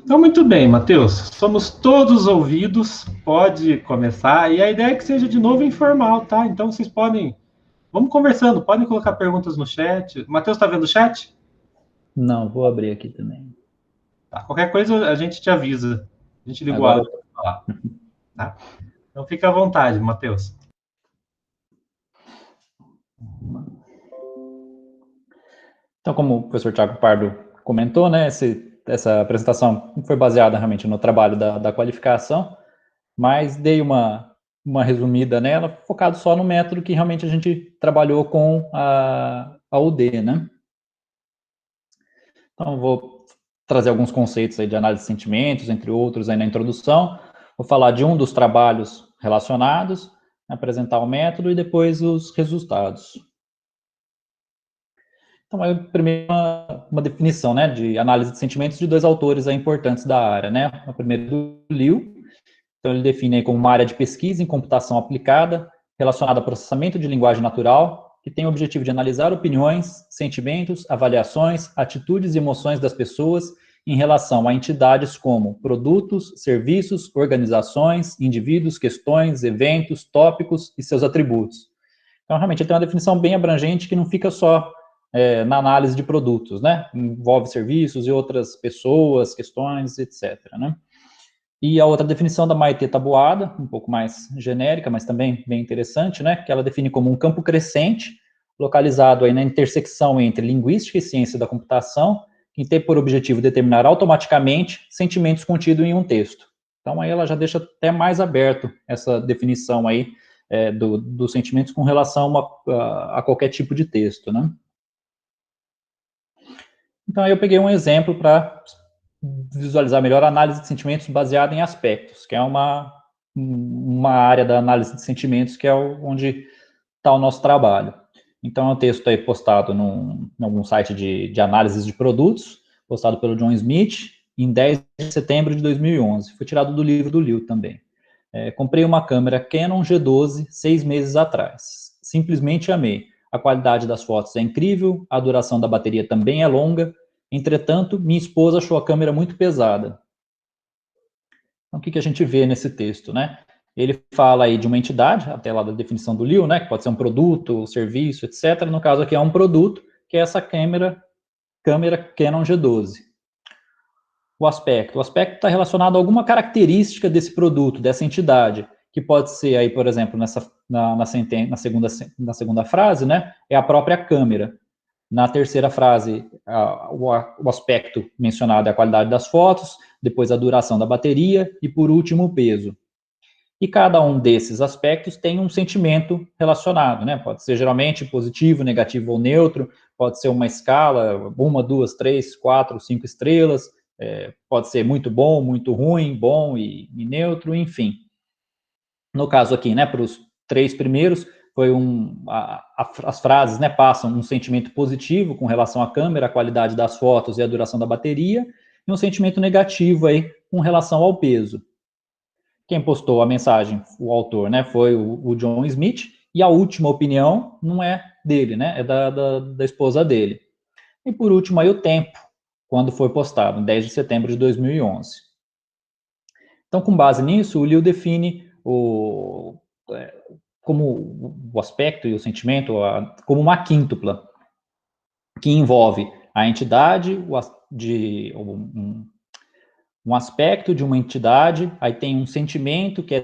Então, muito bem, Matheus. Somos todos ouvidos, pode começar. E a ideia é que seja de novo informal, tá? Então, vocês podem. Vamos conversando, podem colocar perguntas no chat. Matheus, está vendo o chat? Não, vou abrir aqui também. Tá, qualquer coisa a gente te avisa. A gente liga o Agora, áudio para falar, tá? Então, fica à vontade, Matheus. então, como o professor Tiago Pardo comentou, né, essa apresentação foi baseada realmente no trabalho da qualificação, mas dei uma resumida nela, focado só no método que realmente a gente trabalhou com a UD, né? Então, vou trazer alguns conceitos aí de análise de sentimentos, entre outros, aí na introdução. Vou falar de um dos trabalhos relacionados, apresentar o método e depois os resultados. Então, aí, primeiro, uma definição, né, de análise de sentimentos de dois autores aí importantes da área, né? A primeira é do Liu. Então, ele define aí como uma área de pesquisa em computação aplicada, relacionada a processamento de linguagem natural, que tem o objetivo de analisar opiniões, sentimentos, avaliações, atitudes e emoções das pessoas em relação a entidades como produtos, serviços, organizações, indivíduos, questões, eventos, tópicos e seus atributos. Então, realmente, ele tem uma definição bem abrangente que não fica só na análise de produtos, né? Envolve serviços e outras pessoas, questões, etc., né? E a outra definição da Maitê Taboada, um pouco mais genérica, mas também bem interessante, né? Que ela define como um campo crescente, localizado aí na intersecção entre linguística e ciência da computação, que tem por objetivo determinar automaticamente sentimentos contidos em um texto. Então, aí ela já deixa até mais aberto essa definição aí dos sentimentos com relação a qualquer tipo de texto, né? Então, aí eu peguei um exemplo para visualizar melhor a análise de sentimentos baseada em aspectos, que é uma área da análise de sentimentos que é onde está o nosso trabalho. Então, é um texto aí postado em algum site de análise de produtos, postado pelo John Smith, em 10 de setembro de 2011. Foi tirado do livro do Liu também. Comprei uma câmera Canon G12 6 meses atrás. Simplesmente amei. A qualidade das fotos é incrível, a duração da bateria também é longa. Entretanto, minha esposa achou a câmera muito pesada. Então, o que a gente vê nesse texto, né? Ele fala aí de uma entidade, até lá da definição do Liu, né? Que pode ser um produto, serviço, etc. No caso aqui é um produto, que é essa câmera Canon G12. O aspecto está relacionado a alguma característica desse produto, dessa entidade, que pode ser aí, por exemplo, na segunda frase, né, é a própria câmera. Na terceira frase, o aspecto mencionado é a qualidade das fotos, depois a duração da bateria e, por último, o peso. E cada um desses aspectos tem um sentimento relacionado, né? Pode ser geralmente positivo, negativo ou neutro, pode ser uma escala, 1, 2, 3, 4, 5 estrelas, pode ser muito bom, muito ruim, bom e neutro, enfim. No caso aqui, né, para os 3 primeiros, foi as frases, né, passam um sentimento positivo com relação à câmera, a qualidade das fotos e a duração da bateria, e um sentimento negativo aí com relação ao peso. Quem postou a mensagem, o autor, né, foi o John Smith, e a última opinião não é dele, né, é da esposa dele. E por último aí o tempo, quando foi postado, em 10 de setembro de 2011. Então, com base nisso, o Liu define como o aspecto e o sentimento como uma quíntupla, que envolve a entidade, um aspecto de uma entidade, aí tem um sentimento que é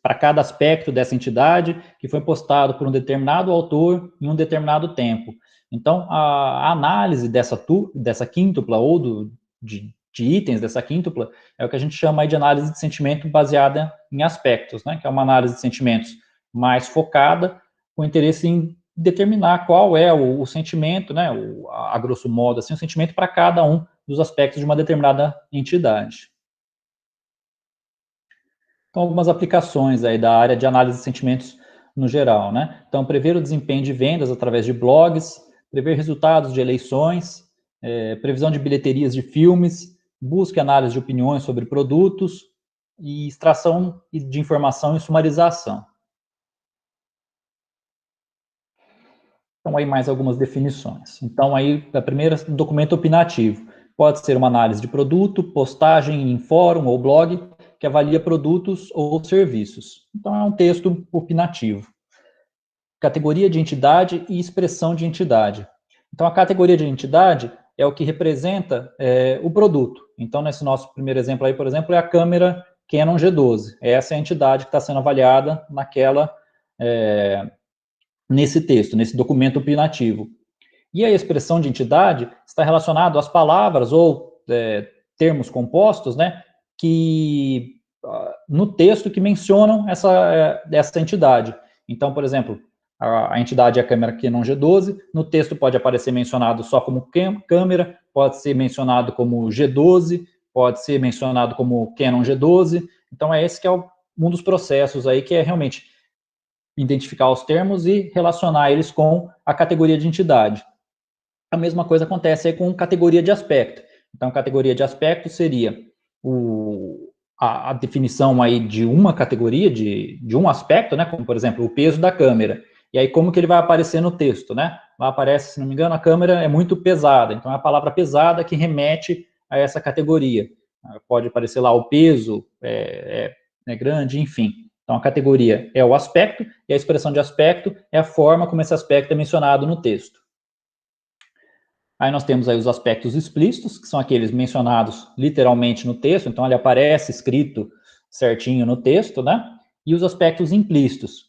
para cada aspecto dessa entidade, que foi postado por um determinado autor em um determinado tempo. Então, a análise dessa quíntupla ou de itens dessa quíntupla é o que a gente chama aí de análise de sentimento baseada em aspectos, né? Que é uma análise de sentimentos mais focada, com interesse em determinar qual é o sentimento, né? A grosso modo, assim, o sentimento para cada um dos aspectos de uma determinada entidade. Então, algumas aplicações aí da área de análise de sentimentos no geral, né? Então, prever o desempenho de vendas através de blogs, prever resultados de eleições, previsão de bilheterias de filmes, busca e análise de opiniões sobre produtos e extração de informação e sumarização. Então, aí mais algumas definições. Então, aí, a primeira, documento opinativo. pode ser uma análise de produto, postagem em fórum ou blog, que avalia produtos ou serviços. Então, é um texto opinativo. Categoria de entidade e expressão de entidade. Então, a categoria de entidade é o que representa o produto. Então, nesse nosso primeiro exemplo aí, por exemplo, é a câmera Canon G12. Essa é a entidade que está sendo avaliada nesse texto, nesse documento opinativo. E a expressão de entidade está relacionado às palavras ou termos compostos, né, que no texto que mencionam essa entidade. Então, por exemplo, a entidade é a câmera Canon G12, no texto pode aparecer mencionado só como câmera, pode ser mencionado como G12, pode ser mencionado como Canon G12. Então, esse que é um dos processos aí, que é realmente identificar os termos e relacionar eles com a categoria de entidade. A mesma coisa acontece aí com categoria de aspecto. Então, categoria de aspecto seria a definição aí de uma categoria, de um aspecto, né? Como, por exemplo, o peso da câmera. E aí, como que ele vai aparecer no texto, né? Lá aparece, se não me engano, a câmera é muito pesada. Então, é a palavra pesada que remete a essa categoria. Pode aparecer lá o peso, é grande, enfim. Então, a categoria é o aspecto, e a expressão de aspecto é a forma como esse aspecto é mencionado no texto. Aí nós temos aí os aspectos explícitos, que são aqueles mencionados literalmente no texto, então ele aparece escrito certinho no texto, né? E os aspectos implícitos,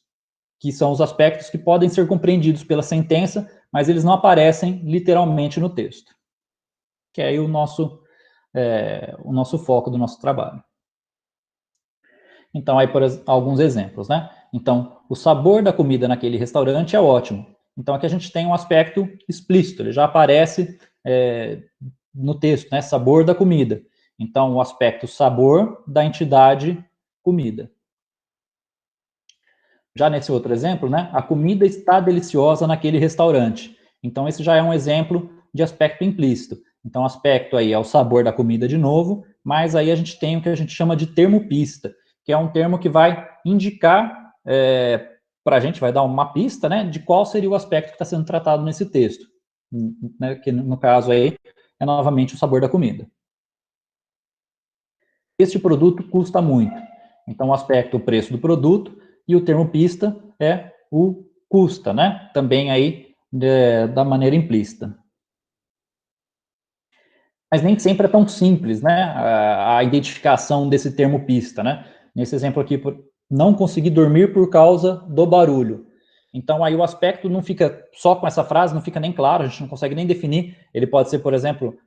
que são os aspectos que podem ser compreendidos pela sentença, mas eles não aparecem literalmente no texto. Que é aí o nosso foco do nosso trabalho. Então, aí por alguns exemplos, né? Então, o sabor da comida naquele restaurante é ótimo. Então, aqui a gente tem um aspecto explícito, ele já aparece no texto, né? Sabor da comida. Então, o aspecto sabor da entidade comida. Já nesse outro exemplo, né? A comida está deliciosa naquele restaurante. Então, esse já é um exemplo de aspecto implícito. Então, o aspecto aí é o sabor da comida de novo, mas aí a gente tem o que a gente chama de termo pista, que é um termo que vai indicar para a gente, vai dar uma pista, né, de qual seria o aspecto que está sendo tratado nesse texto, né, que no caso aí é novamente o sabor da comida. Este produto custa muito. Então, o aspecto, o preço do produto, e o termo pista é o custa, né, também aí da maneira implícita. Mas nem sempre é tão simples, né, a identificação desse termo pista, né. Nesse exemplo aqui, não consegui dormir por causa do barulho. Então, aí o aspecto não fica só com essa frase, não fica nem claro, a gente não consegue nem definir. Ele pode ser, por exemplo,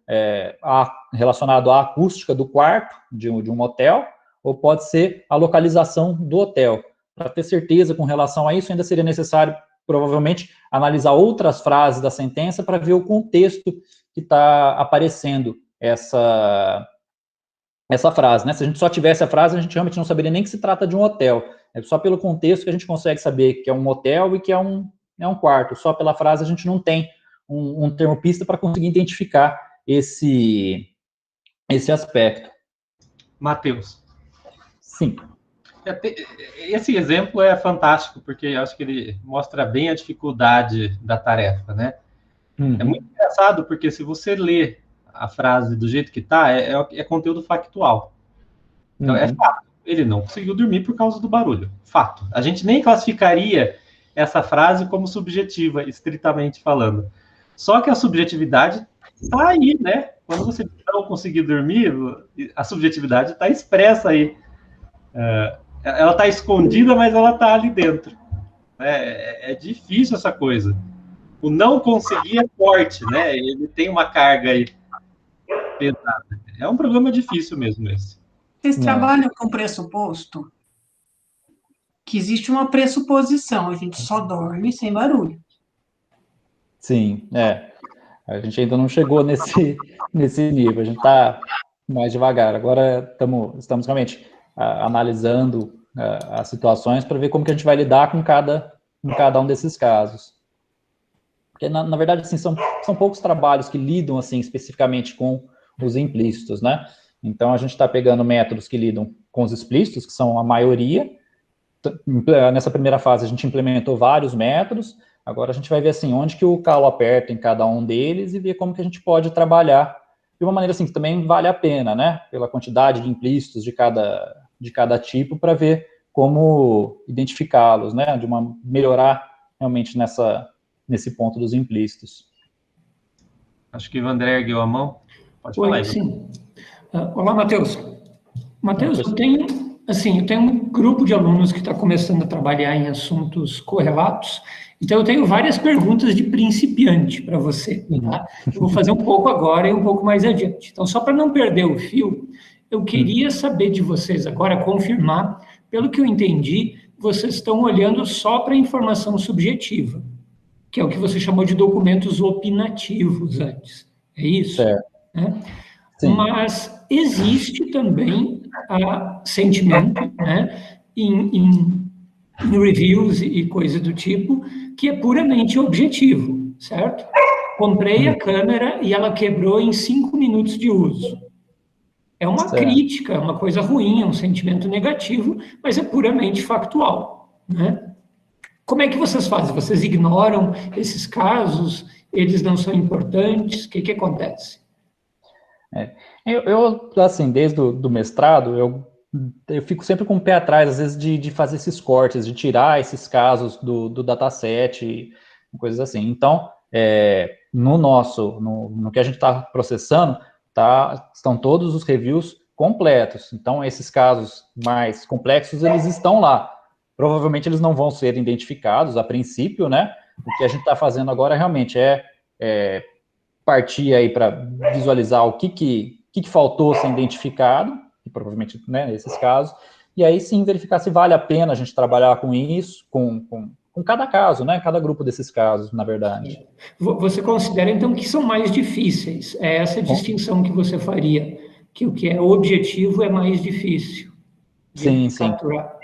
relacionado à acústica do quarto de um hotel, ou pode ser a localização do hotel. Para ter certeza com relação a isso, ainda seria necessário, provavelmente, analisar outras frases da sentença para ver o contexto que está aparecendo essa frase, né? Se a gente só tivesse a frase, a gente realmente não saberia nem que se trata de um hotel. É só pelo contexto que a gente consegue saber que é um hotel e que é um quarto. Só pela frase a gente não tem um termo pista para conseguir identificar esse aspecto. Matheus. Sim. Esse exemplo é fantástico, porque eu acho que ele mostra bem a dificuldade da tarefa, né? Uhum. É muito engraçado, porque se você lê a frase do jeito que está, é conteúdo factual. Então, é fato. Ele não conseguiu dormir por causa do barulho. Fato. A gente nem classificaria essa frase como subjetiva, estritamente falando. Só que a subjetividade está aí, né? Quando você não conseguir dormir, a subjetividade está expressa aí. Ela está escondida, mas ela está ali dentro. É difícil essa coisa. O não conseguir é forte, né? Ele tem uma carga aí pesada. É um problema difícil mesmo esse. Vocês trabalham com pressuposto? Que existe uma pressuposição, a gente só dorme sem barulho. Sim, a gente ainda não chegou nesse nível, a gente está mais devagar. Agora estamos realmente analisando as situações para ver como que a gente vai lidar com cada um desses casos. Porque, na verdade, assim, são poucos trabalhos que lidam, assim, especificamente com os implícitos, né? Então, a gente está pegando métodos que lidam com os explícitos, que são a maioria. Nessa primeira fase, a gente implementou vários métodos. Agora, a gente vai ver, assim, onde que o calo aperta em cada um deles e ver como que a gente pode trabalhar de uma maneira assim, que também vale a pena, né? Pela quantidade de implícitos de cada tipo, para ver como identificá-los, né? Melhorar realmente nesse ponto dos implícitos. Acho que o André ergueu a mão. Pode falar, Oi, Ivan. sim. Olá, Matheus. Matheus, eu tenho um grupo de alunos que está começando a trabalhar em assuntos correlatos, então eu tenho várias perguntas de principiante para você, tá? Eu vou fazer um pouco agora e um pouco mais adiante. Então, só para não perder o fio, eu queria saber de vocês agora, confirmar, pelo que eu entendi, vocês estão olhando só para a informação subjetiva, que é o que você chamou de documentos opinativos antes. É isso? Certo. Né? Sim. Mas existe também sentimento, né, em reviews e coisa do tipo, que é puramente objetivo, certo? Comprei a câmera e ela quebrou em 5 minutos de uso. É uma crítica, é uma coisa ruim, é um sentimento negativo, mas é puramente factual, né? Como é que vocês fazem? Vocês ignoram esses casos? Eles não são importantes? O que acontece? Eu assim, desde o mestrado, eu fico sempre com o pé atrás, às vezes, de fazer esses cortes, de tirar esses casos do dataset, coisas assim. Então, no que a gente está processando, estão todos os reviews completos. Então, esses casos mais complexos, eles estão lá. Provavelmente, eles não vão ser identificados a princípio, né? O que a gente está fazendo agora realmente é partir aí para visualizar o que faltou ser identificado, e provavelmente, né, nesses casos, e aí sim verificar se vale a pena a gente trabalhar com isso, com cada caso, né, cada grupo desses casos, na verdade. Você considera, então, que são mais difíceis? É essa distinção que você faria, que o que é objetivo é mais difícil de capturar?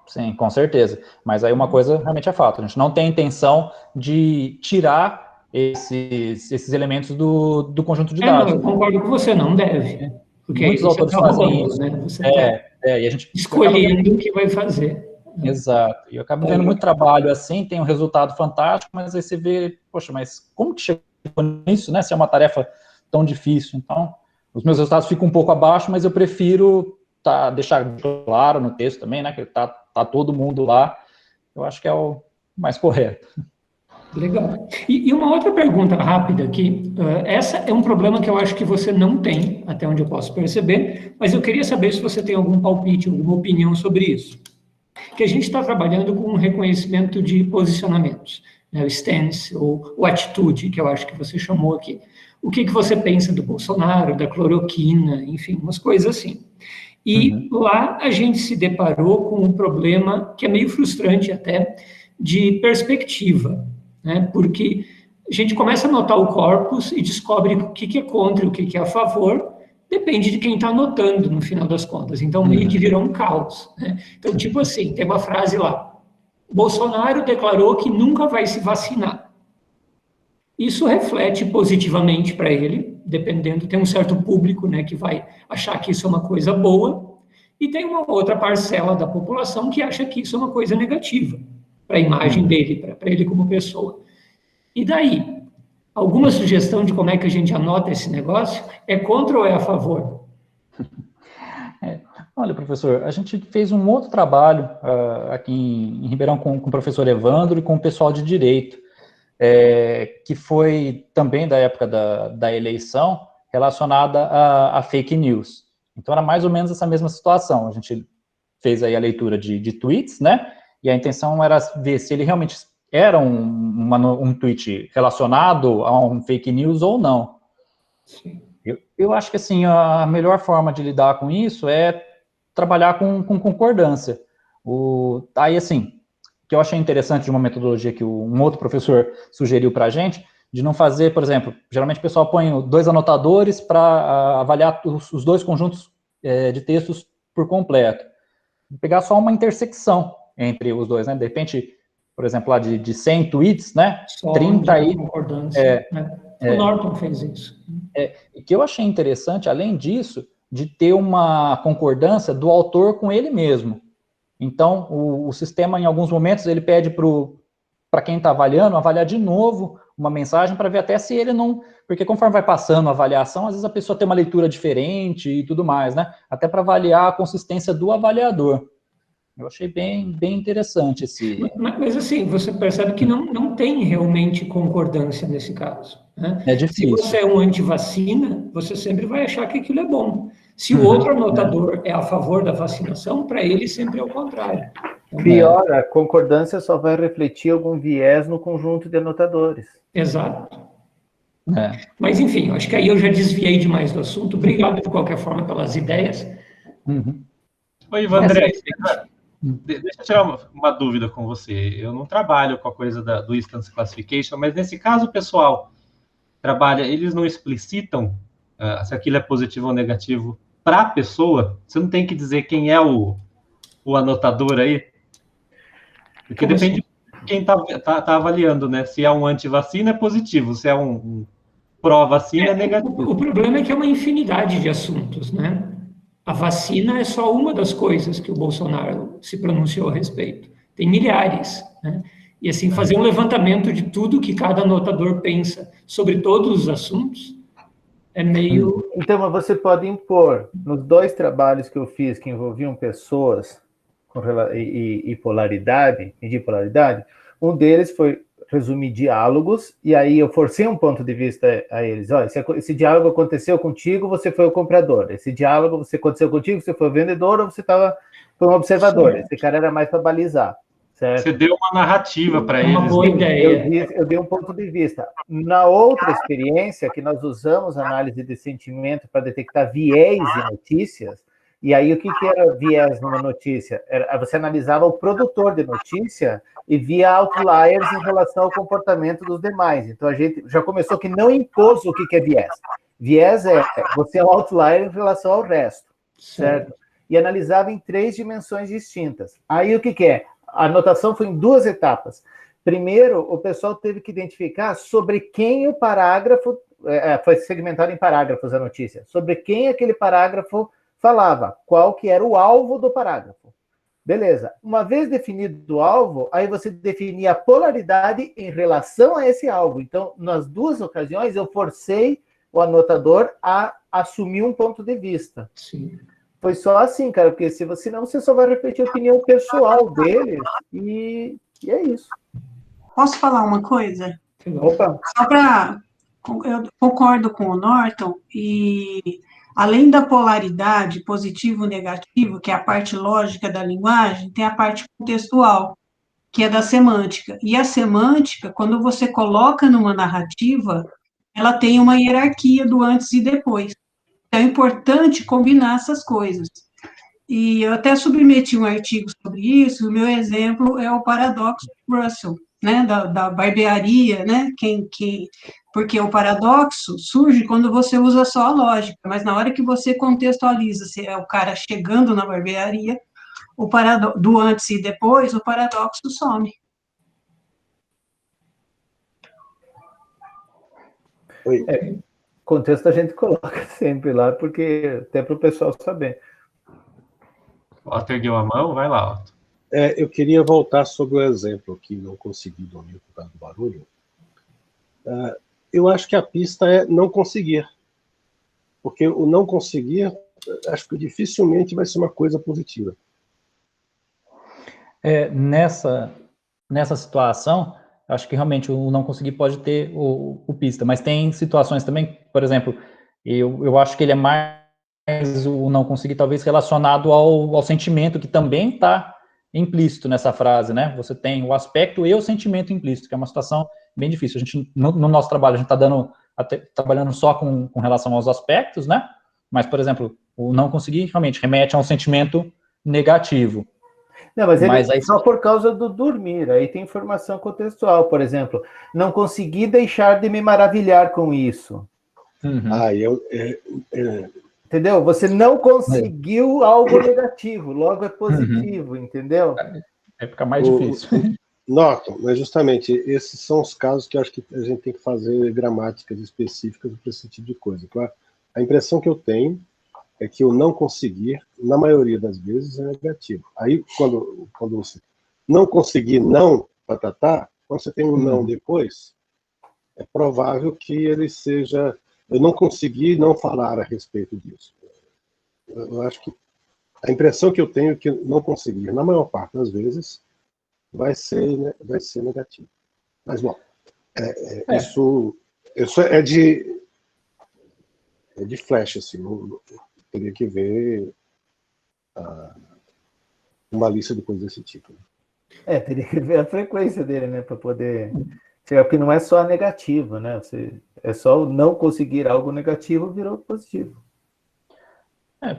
Sim, com certeza. Mas aí uma coisa realmente é fato, a gente não tem a intenção de tirar esses elementos do conjunto de dados. Não, eu concordo com você, não deve. Porque muitos autores fazem isso. Né? Você está e a gente escolhendo o que vai fazer. Exato. E eu acabo vendo muito trabalho assim, tem um resultado fantástico, mas aí você vê, poxa, mas como que chegou nisso, né? Se é uma tarefa tão difícil. Então, os meus resultados ficam um pouco abaixo, mas eu prefiro deixar claro no texto também, né? Que tá todo mundo lá. Eu acho que é o mais correto. Legal. E uma outra pergunta rápida aqui. Essa é um problema que eu acho que você não tem, até onde eu posso perceber, mas eu queria saber se você tem algum palpite, alguma opinião sobre isso. Que a gente está trabalhando com um reconhecimento de posicionamentos, né, o stance, ou atitude, que eu acho que você chamou aqui. O que você pensa do Bolsonaro, da cloroquina, enfim, umas coisas assim. E lá a gente se deparou com um problema que é meio frustrante até, de perspectiva, né? Porque a gente começa a anotar o corpus e descobre o que é contra e o que é a favor, depende de quem está anotando, no final das contas. Então, meio que virou um caos, né? Então, tipo assim, tem uma frase lá, Bolsonaro declarou que nunca vai se vacinar. Isso reflete positivamente para ele, dependendo, tem um certo público, né, que vai achar que isso é uma coisa boa, e tem uma outra parcela da população que acha que isso é uma coisa negativa para a imagem dele, para ele como pessoa. E daí? Alguma sugestão de como é que a gente anota esse negócio? É contra ou é a favor? Olha, professor, a gente fez um outro trabalho aqui em Ribeirão com o professor Evandro e com o pessoal de Direito, que foi também da época da eleição, relacionada a fake news. Então, era mais ou menos essa mesma situação. A gente fez aí a leitura de tweets, né? E a intenção era ver se ele realmente era um tweet relacionado a um fake news ou não. Sim. Eu acho que, assim, a melhor forma de lidar com isso é trabalhar com concordância. Aí, assim, o que eu achei interessante de uma metodologia que um outro professor sugeriu para a gente, de não fazer, por exemplo, geralmente o pessoal põe 2 anotadores para avaliar os 2 conjuntos de textos por completo. Pegar só uma intersecção entre os 2, né? De repente, por exemplo, lá de 100 tweets, né? Só 30 aí. Concordância, né? O Norton fez isso. E que eu achei interessante, além disso, de ter uma concordância do autor com ele mesmo. Então, o sistema, em alguns momentos, ele pede para para quem está avaliando, avaliar de novo uma mensagem para ver até se ele não... Porque conforme vai passando a avaliação, às vezes a pessoa tem uma leitura diferente e tudo mais, né? Até para avaliar a consistência do avaliador. Eu achei bem interessante esse... Mas assim, você percebe que não tem realmente concordância nesse caso, né? É difícil. Se você é um anti-vacina, você sempre vai achar que aquilo é bom. Se o outro anotador é a favor da vacinação, para ele sempre é o contrário. Então, Pior, a concordância só vai refletir algum viés no conjunto de anotadores. Exato. Mas, enfim, acho que aí eu já desviei demais do assunto. Obrigado, de qualquer forma, pelas ideias. Oi, Vandré. Deixa eu tirar uma dúvida com você. Eu não trabalho com a coisa do Instance Classification, mas nesse caso o pessoal trabalha, eles não explicitam se aquilo é positivo ou negativo para a pessoa? Você não tem que dizer quem é o anotador aí? Porque Como depende assim? de quem está avaliando, né? Se é um anti-vacina, é positivo. Se é um pró-vacina, é negativo. O problema é que é uma infinidade de assuntos, né? A vacina é só uma das coisas que o Bolsonaro se pronunciou a respeito. Tem milhares, né? E assim, fazer um levantamento de tudo que cada anotador pensa sobre todos os assuntos é meio... Então, mas você pode impor, nos 2 trabalhos que eu fiz que envolviam pessoas e polaridade, medir polaridade, um deles foi resumir diálogos, e aí eu forcei um ponto de vista a eles. Olha, esse diálogo aconteceu contigo, você foi o comprador. Esse diálogo aconteceu contigo, você foi o vendedor, ou você foi um observador. Sim. Esse cara era mais para balizar. Certo? Você deu uma narrativa para eles. Uma boa ideia. Eu dei um ponto de vista. Na outra experiência, que nós usamos análise de sentimento para detectar viés em notícias, e aí o que era viés numa notícia? Você analisava o produtor de notícia e via outliers em relação ao comportamento dos demais. Então, a gente já começou que não impôs o que é viés. Viés é você é um outlier em relação ao resto, certo? E analisava em 3 dimensões distintas. Aí, o que é? A anotação foi em 2 etapas. Primeiro, o pessoal teve que identificar sobre quem o parágrafo... foi segmentado em parágrafos a notícia. Sobre quem aquele parágrafo falava, qual que era o alvo do parágrafo. Beleza. Uma vez definido o alvo, aí você definia a polaridade em relação a esse alvo. Então, nas 2 ocasiões, eu forcei o anotador a assumir um ponto de vista. Sim. Foi só assim, cara, porque senão você só vai repetir a opinião pessoal deles e é isso. Posso falar uma coisa? Opa! Só para... Eu concordo com o Norton e... Além da polaridade positivo e negativo, que é a parte lógica da linguagem, tem a parte contextual, que é da semântica. E a semântica, quando você coloca numa narrativa, ela tem uma hierarquia do antes e depois. Então, é importante combinar essas coisas. E eu até submeti um artigo sobre isso, o meu exemplo é o paradoxo de Russell, né, da barbearia, né, porque o paradoxo surge quando você usa só a lógica, mas na hora que você contextualiza, se é o cara chegando na barbearia, do antes e depois, o paradoxo some. Contexto a gente coloca sempre lá, porque até para o pessoal saber. Otto ergueu a mão, vai lá, Otto. Eu queria voltar sobre o exemplo que não consegui dormir por causa do barulho. Eu acho que a pista é não conseguir. Porque o não conseguir, acho que dificilmente vai ser uma coisa positiva. Nessa situação, acho que realmente o não conseguir pode ter o pista, mas tem situações também, por exemplo, eu acho que ele é mais o não conseguir talvez relacionado ao sentimento que também está implícito nessa frase, né? Você tem o aspecto e o sentimento implícito, que é uma situação bem difícil. A gente, no nosso trabalho, a gente está trabalhando só com relação aos aspectos, né? Mas, por exemplo, o não conseguir realmente remete a um sentimento negativo. Não, mas ele aí... só por causa do dormir. Aí tem informação contextual, por exemplo. Não consegui deixar de me maravilhar com isso. Entendeu? Você não conseguiu algo negativo, logo é positivo, entendeu? Fica mais difícil. Norton, mas justamente esses são os casos que eu acho que a gente tem que fazer gramáticas específicas para esse tipo de coisa. A impressão que eu tenho é que o não conseguir, na maioria das vezes, é negativo. Aí, quando você não conseguir não, patatá, quando você tem um não depois, é provável que ele seja... Eu não consegui não falar a respeito disso. Eu acho que a impressão que eu tenho é que não conseguir, na maior parte das vezes, vai ser negativo. Mas, bom, isso é de flash, assim, teria que ver uma lista de coisas desse tipo. Teria que ver a frequência dele, né, para poder... Porque não é só negativo, né? É só o não conseguir algo negativo virou positivo.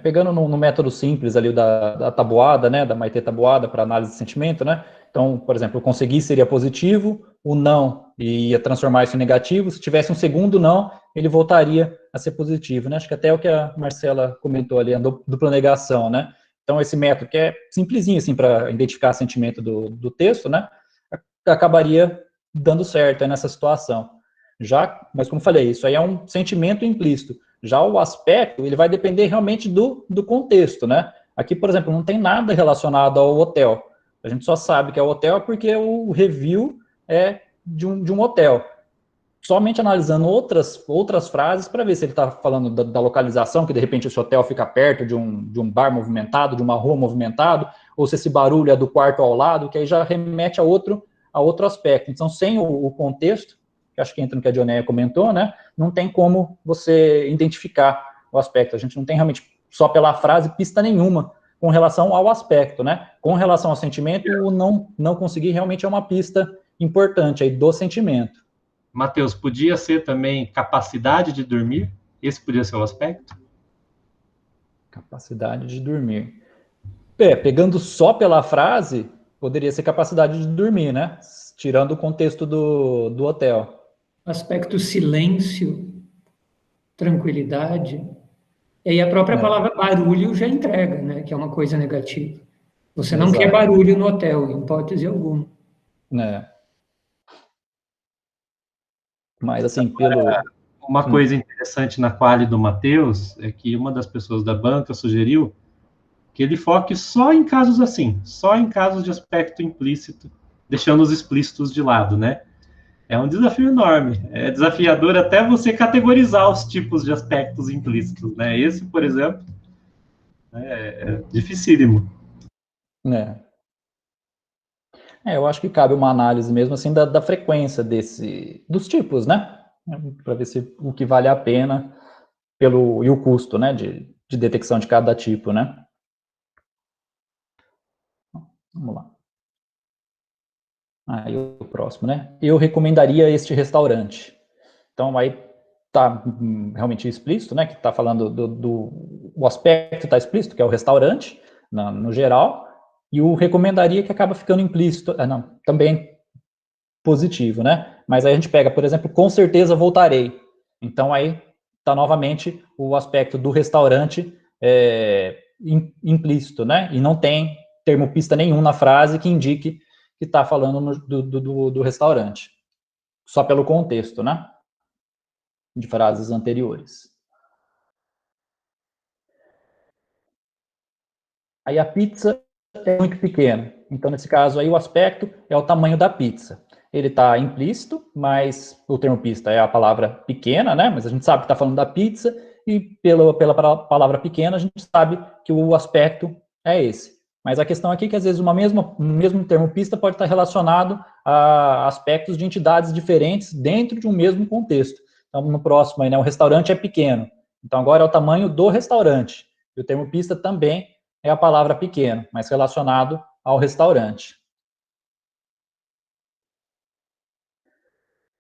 Pegando no método simples ali da tabuada, né, da Maitê tabuada para análise de sentimento, né? Então, por exemplo, o conseguir seria positivo, o não ia transformar isso em negativo. Se tivesse um segundo não, ele voltaria a ser positivo, né? Acho que até o que a Marcela comentou ali, a dupla negação, né? Então, esse método que é simplesinho, assim, para identificar o sentimento do texto, né? Acabaria dando certo aí nessa situação. Mas como falei, isso aí é um sentimento implícito. Já o aspecto, ele vai depender realmente do contexto, né? Aqui, por exemplo, não tem nada relacionado ao hotel. A gente só sabe que é o hotel porque o review é de um hotel. Somente analisando outras frases para ver se ele está falando da localização, que de repente esse hotel fica perto de um bar movimentado, de uma rua movimentada, ou se esse barulho é do quarto ao lado, que aí já remete a outro aspecto. Então, sem o contexto, que acho que entra no que a Dionéia comentou, né? Não tem como você identificar o aspecto. A gente não tem realmente, só pela frase, pista nenhuma com relação ao aspecto, né? Com relação ao sentimento, o não conseguir realmente é uma pista importante aí do sentimento. Matheus, podia ser também capacidade de dormir? Esse podia ser o aspecto? Capacidade de dormir. Pegando só pela frase, poderia ser capacidade de dormir, né? Tirando o contexto do hotel. Aspecto silêncio, tranquilidade. E aí a própria palavra barulho já entrega, né? Que é uma coisa negativa. Você não quer barulho no hotel, em hipótese alguma. Mas assim, Uma coisa interessante na quali do Matheus é que uma das pessoas da banca sugeriu que ele foque só em casos assim, só em casos de aspecto implícito, deixando os explícitos de lado, né? É um desafio enorme. É desafiador até você categorizar os tipos de aspectos implícitos, né? Esse, por exemplo, é dificílimo. Eu acho que cabe uma análise mesmo assim da frequência dos tipos, né? Para ver se o que vale a pena e o custo, né? De detecção de cada tipo, né? Vamos lá. Aí o próximo, né? Eu recomendaria este restaurante. Então aí tá realmente explícito, né? Que tá falando o aspecto tá explícito, que é o restaurante, no geral. E o recomendaria que acaba ficando implícito, também positivo, né? Mas aí a gente pega, por exemplo, com certeza voltarei. Então aí está novamente o aspecto do restaurante implícito, né? E não tem termo pista nenhum na frase que indique que está falando do restaurante. Só pelo contexto, né? De frases anteriores. Aí a pizza é muito pequena. Então, nesse caso aí, o aspecto é o tamanho da pizza. Ele está implícito, mas o termo pista é a palavra pequena, né? Mas a gente sabe que está falando da pizza, e pela palavra pequena, a gente sabe que o aspecto é esse. Mas a questão aqui é que, às vezes, um mesmo termo pista pode estar relacionado a aspectos de entidades diferentes dentro de um mesmo contexto. Então, no próximo aí, né? O restaurante é pequeno. Então, agora é o tamanho do restaurante. E o termo pista também é a palavra pequeno, mas relacionado ao restaurante.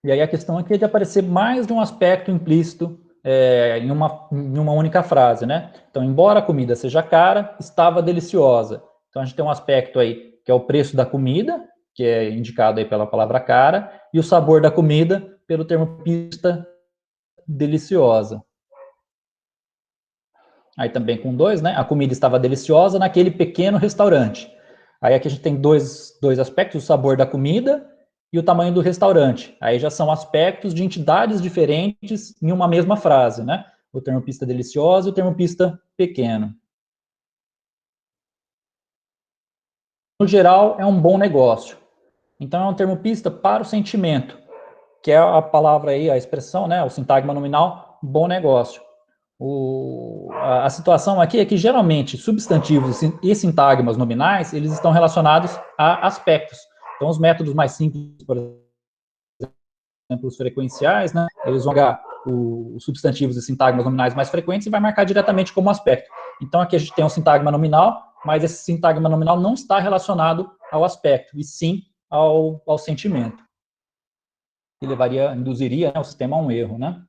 E aí a questão aqui é de aparecer mais de um aspecto implícito em uma única frase, né? Então, embora a comida seja cara, estava deliciosa. Então, a gente tem um aspecto aí que é o preço da comida, que é indicado aí pela palavra cara, e o sabor da comida pelo termo pista deliciosa. Aí também com 2, né? A comida estava deliciosa naquele pequeno restaurante. Aí aqui a gente tem dois aspectos, o sabor da comida e o tamanho do restaurante. Aí já são aspectos de entidades diferentes em uma mesma frase, né? O termo pista deliciosa e o termo pista pequeno. No geral, é um bom negócio. Então, é um termo pista para o sentimento, que é a palavra aí, a expressão, né, o sintagma nominal, bom negócio. A situação aqui é que, geralmente, substantivos e sintagmas nominais, eles estão relacionados a aspectos. Então, os métodos mais simples, por exemplo, os frequenciais, né, eles vão pegar os substantivos e sintagmas nominais mais frequentes e vai marcar diretamente como aspecto. Então, aqui a gente tem um sintagma nominal, mas esse sintagma nominal não está relacionado ao aspecto, e sim ao sentimento. Que induziria, né, o sistema a um erro, né?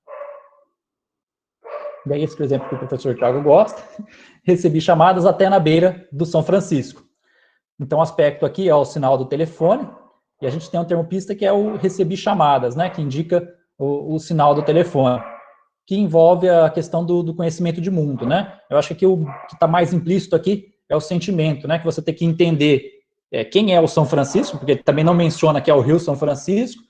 E aí, esse exemplo que o professor Thiago gosta, recebi chamadas até na beira do São Francisco. Então, o aspecto aqui é o sinal do telefone, e a gente tem um termo pista que é o recebi chamadas, né, que indica o sinal do telefone, que envolve a questão do conhecimento de mundo, né? Eu acho que o que está mais implícito aqui é o sentimento, né, que você tem que entender quem é o São Francisco, porque também não menciona que é o Rio São Francisco,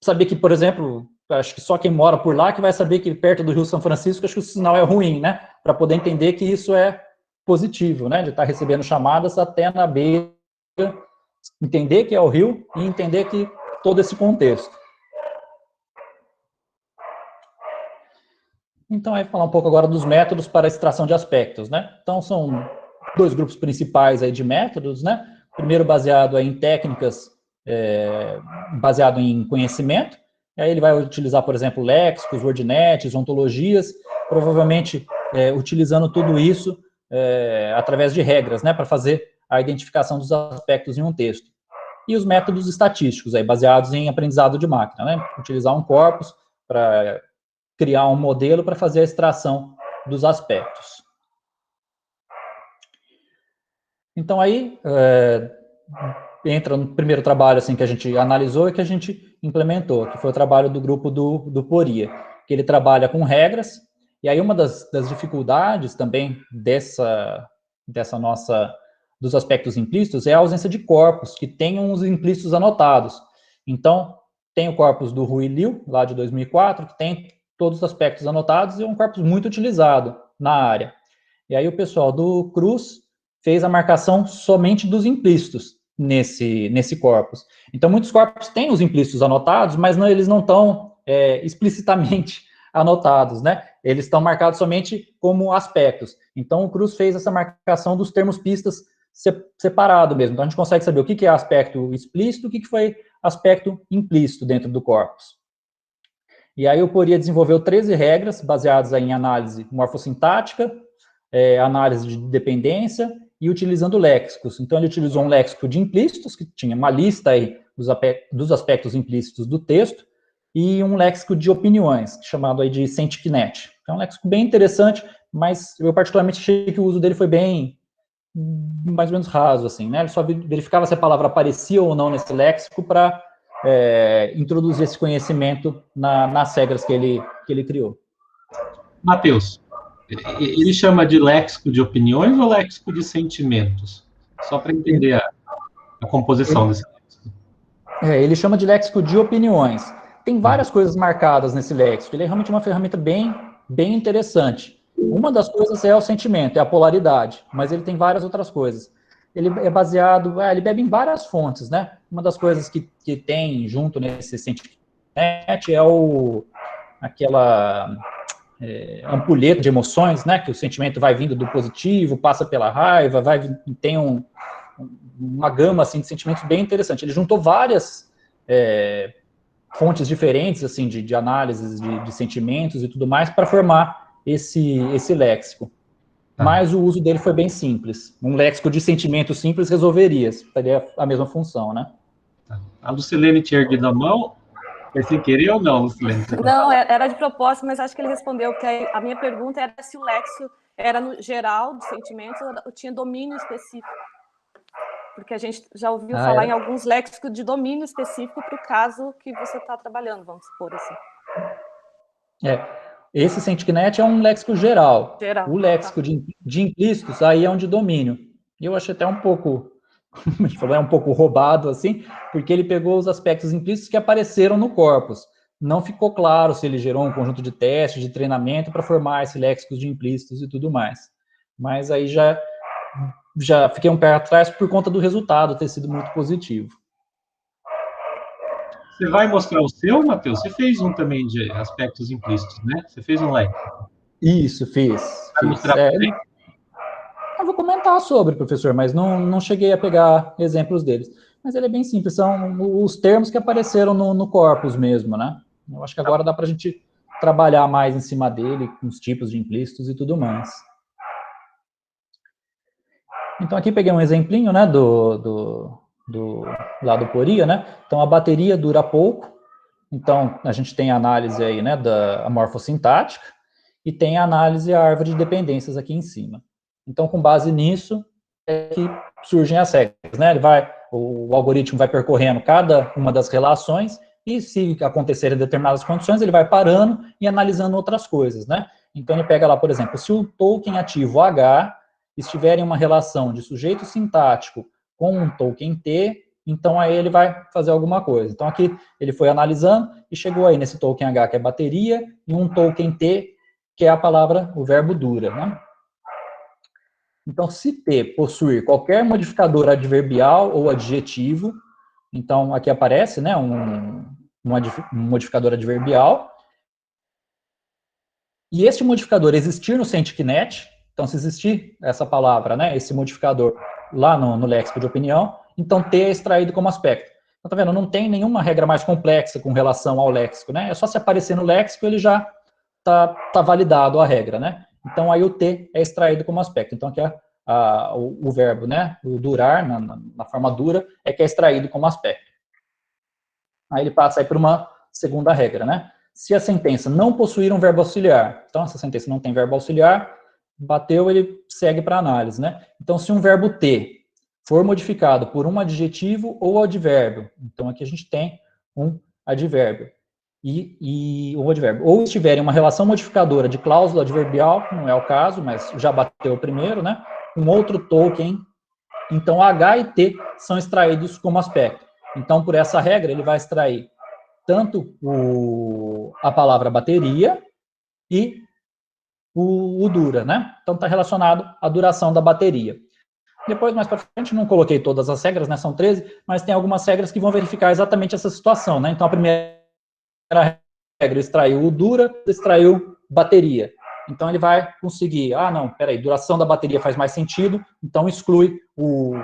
saber que, por exemplo, acho que só quem mora por lá que vai saber que perto do Rio São Francisco, acho que o sinal é ruim, né? Para poder entender que isso é positivo, né? De estar recebendo chamadas até na beira, entender que é o rio e entender que todo esse contexto. Então, aí falar um pouco agora dos métodos para extração de aspectos, né? Então, são dois grupos principais aí de métodos, né? Primeiro, baseado em técnicas, baseado em conhecimento. Aí ele vai utilizar, por exemplo, léxicos, wordnets, ontologias, provavelmente utilizando tudo isso através de regras, né? Para fazer a identificação dos aspectos em um texto. E os métodos estatísticos, aí, baseados em aprendizado de máquina, né? Utilizar um corpus para criar um modelo para fazer a extração dos aspectos. Então, aí, entra no primeiro trabalho assim, que a gente analisou e que a gente implementou, que foi o trabalho do grupo do Poria, que ele trabalha com regras, e aí uma das dificuldades também dessa dos aspectos implícitos é a ausência de corpos, que tenham os implícitos anotados. Então, tem o corpus do Rui Liu, lá de 2004, que tem todos os aspectos anotados, e é um corpus muito utilizado na área. E aí o pessoal do Cruz fez a marcação somente dos implícitos nesse corpus. Então, muitos corpos têm os implícitos anotados, mas eles não estão explicitamente anotados, né? Eles estão marcados somente como aspectos. Então, o Cruz fez essa marcação dos termos pistas separado mesmo. Então, a gente consegue saber o que é aspecto explícito, o que foi aspecto implícito dentro do corpus. E aí o Poria desenvolveu 13 regras baseadas em análise morfossintática, análise de dependência e utilizando léxicos. Então, ele utilizou um léxico de implícitos, que tinha uma lista aí dos aspectos implícitos do texto, e um léxico de opiniões, chamado aí de Sentiknet. É um léxico bem interessante, mas eu particularmente achei que o uso dele foi bem, mais ou menos raso, assim, né? Ele só verificava se a palavra aparecia ou não nesse léxico para introduzir esse conhecimento nas regras que ele criou. Matheus, ele chama de léxico de opiniões ou léxico de sentimentos? Só para entender a composição desse léxico. Ele chama de léxico de opiniões. Tem várias coisas marcadas nesse léxico. Ele é realmente uma ferramenta bem interessante. Uma das coisas é o sentimento, é a polaridade, mas ele tem várias outras coisas. Ele é baseado, ele bebe em várias fontes, né? Uma das coisas que tem junto nesse sentimento é aquela ampulheta de emoções, né? Que o sentimento vai vindo do positivo, passa pela raiva, tem uma gama assim de sentimentos bem interessante. Ele juntou várias fontes diferentes assim de análises de sentimentos e tudo mais para formar esse léxico. Mas o uso dele foi bem simples. Um léxico de sentimento simples resolveria, teria a mesma função, né? A Lucilene tinha erguido a mão, foi sem querer ou não, Lucilene? Não, era de propósito, mas acho que ele respondeu, porque a minha pergunta era se o léxico era no geral de sentimentos ou tinha domínio específico. Porque a gente já ouviu falar em alguns léxicos de domínio específico para o caso que você está trabalhando, vamos supor assim. Esse Sentiknet é um léxico geral. O léxico de implícitos, aí é um de domínio. Eu achei até um pouco, como a gente falou, um pouco roubado, assim, porque ele pegou os aspectos implícitos que apareceram no corpus. Não ficou claro se ele gerou um conjunto de testes, de treinamento, para formar esse léxico de implícitos e tudo mais. Mas aí já fiquei um pé atrás por conta do resultado ter sido muito positivo. Você vai mostrar o seu, Matheus? Você fez um também de aspectos implícitos, né? Você fez um leque. Isso, fiz. Vai mostrar Eu vou comentar sobre, professor, mas não cheguei a pegar exemplos deles. Mas ele é bem simples, são os termos que apareceram no corpus mesmo, né? Eu acho que agora dá para a gente trabalhar mais em cima dele, com os tipos de implícitos e tudo mais. Então, aqui peguei um exemplinho, né, lá do Poria, né? Então, a bateria dura pouco. Então, a gente tem a análise aí, né, da morfossintática e tem a análise da árvore de dependências aqui em cima. Então, com base nisso, é que surgem as regras, né? O algoritmo vai percorrendo cada uma das relações e, se acontecerem determinadas condições, ele vai parando e analisando outras coisas, né? Então, ele pega lá, por exemplo, se o token ativo H estiver em uma relação de sujeito sintático com um token T, então aí ele vai fazer alguma coisa. Então, aqui ele foi analisando e chegou aí nesse token H, que é bateria, e um token T, que é a palavra, o verbo dura, né? Então, se T possuir qualquer modificador adverbial ou adjetivo, então aqui aparece, né, um modificador adverbial, e este modificador existir no SentiQNet, então se existir essa palavra, né, esse modificador lá no léxico de opinião, então T é extraído como aspecto. Então, tá vendo? Não tem nenhuma regra mais complexa com relação ao léxico, né? É só se aparecer no léxico, ele já tá validado a regra, né? Então, aí o T é extraído como aspecto. Então, aqui o verbo, né? O durar, na forma dura, é que é extraído como aspecto. Aí ele passa aí para uma segunda regra, né? Se a sentença não possuir um verbo auxiliar, então essa sentença não tem verbo auxiliar, bateu, ele segue para análise, né? Então, se um verbo ter for modificado por um adjetivo ou advérbio, então aqui a gente tem um advérbio. E um advérbio. Ou estiverem uma relação modificadora de cláusula adverbial, não é o caso, mas já bateu o primeiro, né? Um outro token, então H e T são extraídos como aspecto. Então, por essa regra, ele vai extrair tanto a palavra bateria e o dura, né? Então, está relacionado à duração da bateria. Depois, mais para frente, não coloquei todas as regras, né? São 13, mas tem algumas regras que vão verificar exatamente essa situação, né? Então, a primeira regra extraiu o dura, extraiu bateria. Então, ele vai conseguir, não, peraí, duração da bateria faz mais sentido, então exclui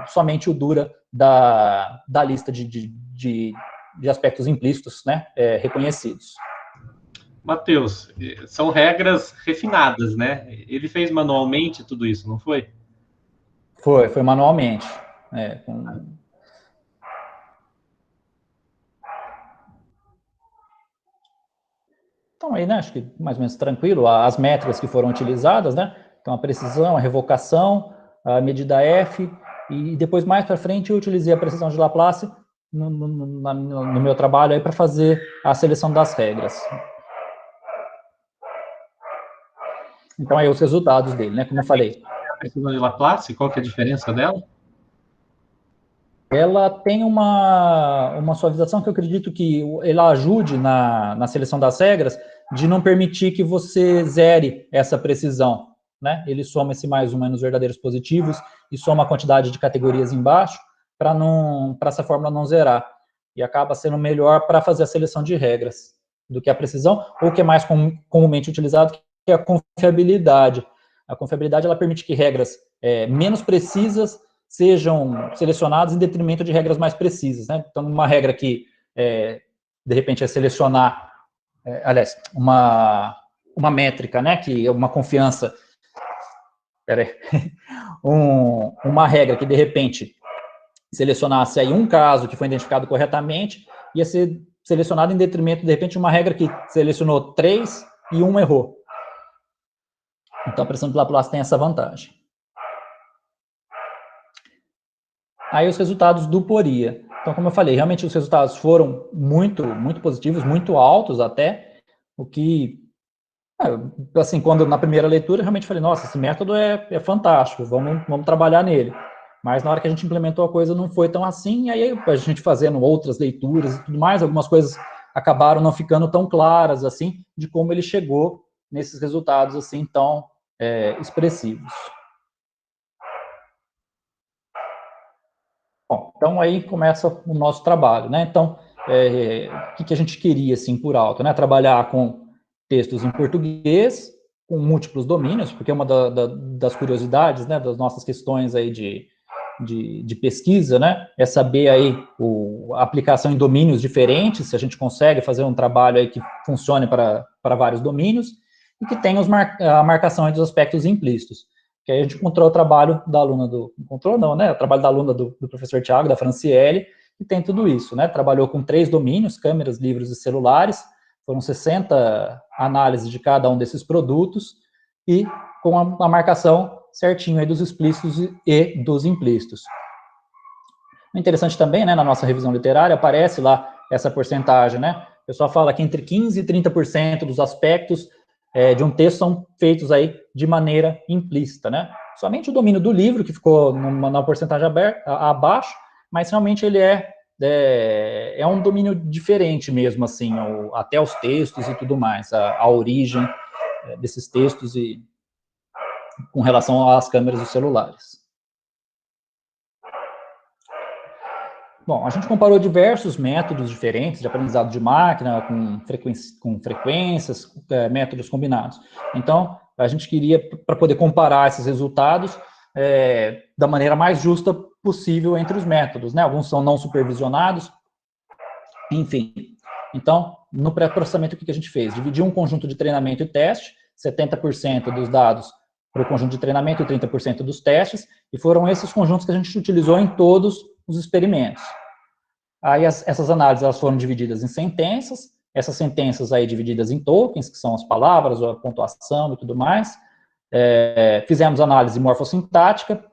somente o dura da lista de aspectos implícitos, né, reconhecidos. Matheus, são regras refinadas, né? Ele fez manualmente tudo isso, não foi? Foi manualmente. Então, aí, né, acho que mais ou menos tranquilo, as métricas que foram utilizadas, né? Então, a precisão, a revocação, a medida F, e depois, mais para frente, eu utilizei a precisão de Laplace no meu trabalho aí para fazer a seleção das regras. Então, aí os resultados dele, né? Como eu falei. A precisão de Laplace, qual que é a diferença dela? Ela tem uma suavização que eu acredito que ela ajude na seleção das regras de não permitir que você zere essa precisão, né? Ele soma esse mais um menos verdadeiros positivos e soma a quantidade de categorias embaixo para essa fórmula não zerar. E acaba sendo melhor para fazer a seleção de regras do que a precisão, ou que é mais comumente utilizado, que é a confiabilidade. A confiabilidade, ela permite que regras menos precisas sejam selecionadas em detrimento de regras mais precisas, né? Então, uma regra que, de repente, é selecionar, aliás, uma métrica, né, que é uma confiança, uma regra que, de repente, selecionasse aí um caso que foi identificado corretamente, ia ser selecionado em detrimento, de repente, de uma regra que selecionou 3 e 1 errou. Então, a precisão de Laplace tem essa vantagem. Aí os resultados do Poria. Então, como eu falei, realmente os resultados foram muito, muito positivos, muito altos até, o que, assim, quando na primeira leitura, eu realmente falei, nossa, esse método é fantástico, vamos trabalhar nele. Mas na hora que a gente implementou a coisa não foi tão assim, e aí a gente fazendo outras leituras e tudo mais, algumas coisas acabaram não ficando tão claras, assim, de como ele chegou nesses resultados, assim, tão expressivos. Bom, então aí começa o nosso trabalho, né? Então, o que a gente queria, assim, por alto, né? Trabalhar com textos em português, com múltiplos domínios, porque uma das curiosidades, né, das nossas questões aí de pesquisa, né, é saber aí a aplicação em domínios diferentes, se a gente consegue fazer um trabalho aí que funcione para vários domínios, e que tenha a marcação aí dos aspectos implícitos. Que aí a gente encontrou o trabalho da aluna encontrou não, né, o trabalho da aluna do professor Tiago, da Franciele, que tem tudo isso, né, trabalhou com 3 domínios, câmeras, livros e celulares, foram 60 análises de cada um desses produtos, e com a marcação certinho aí dos explícitos e dos implícitos. O interessante também, né, na nossa revisão literária, aparece lá essa porcentagem, né, o pessoal fala que entre 15% e 30% dos aspectos de um texto são feitos aí de maneira implícita, né, somente o domínio do livro, que ficou numa porcentagem abaixo, mas realmente ele é um domínio diferente mesmo, assim, até os textos e tudo mais, a origem desses textos e com relação às câmeras dos celulares. Bom, a gente comparou diversos métodos diferentes de aprendizado de máquina, com frequências, métodos combinados. Então, a gente queria, para poder comparar esses resultados da maneira mais justa possível entre os métodos, né? Alguns são não supervisionados, enfim. Então, no pré-processamento, o que a gente fez? Dividiu um conjunto de treinamento e teste, 70% dos dados para o conjunto de treinamento e 30% dos testes, e foram esses conjuntos que a gente utilizou em todos os experimentos. Aí essas análises elas foram divididas em sentenças, essas sentenças aí divididas em tokens, que são as palavras, a pontuação e tudo mais. Fizemos análise morfossintática.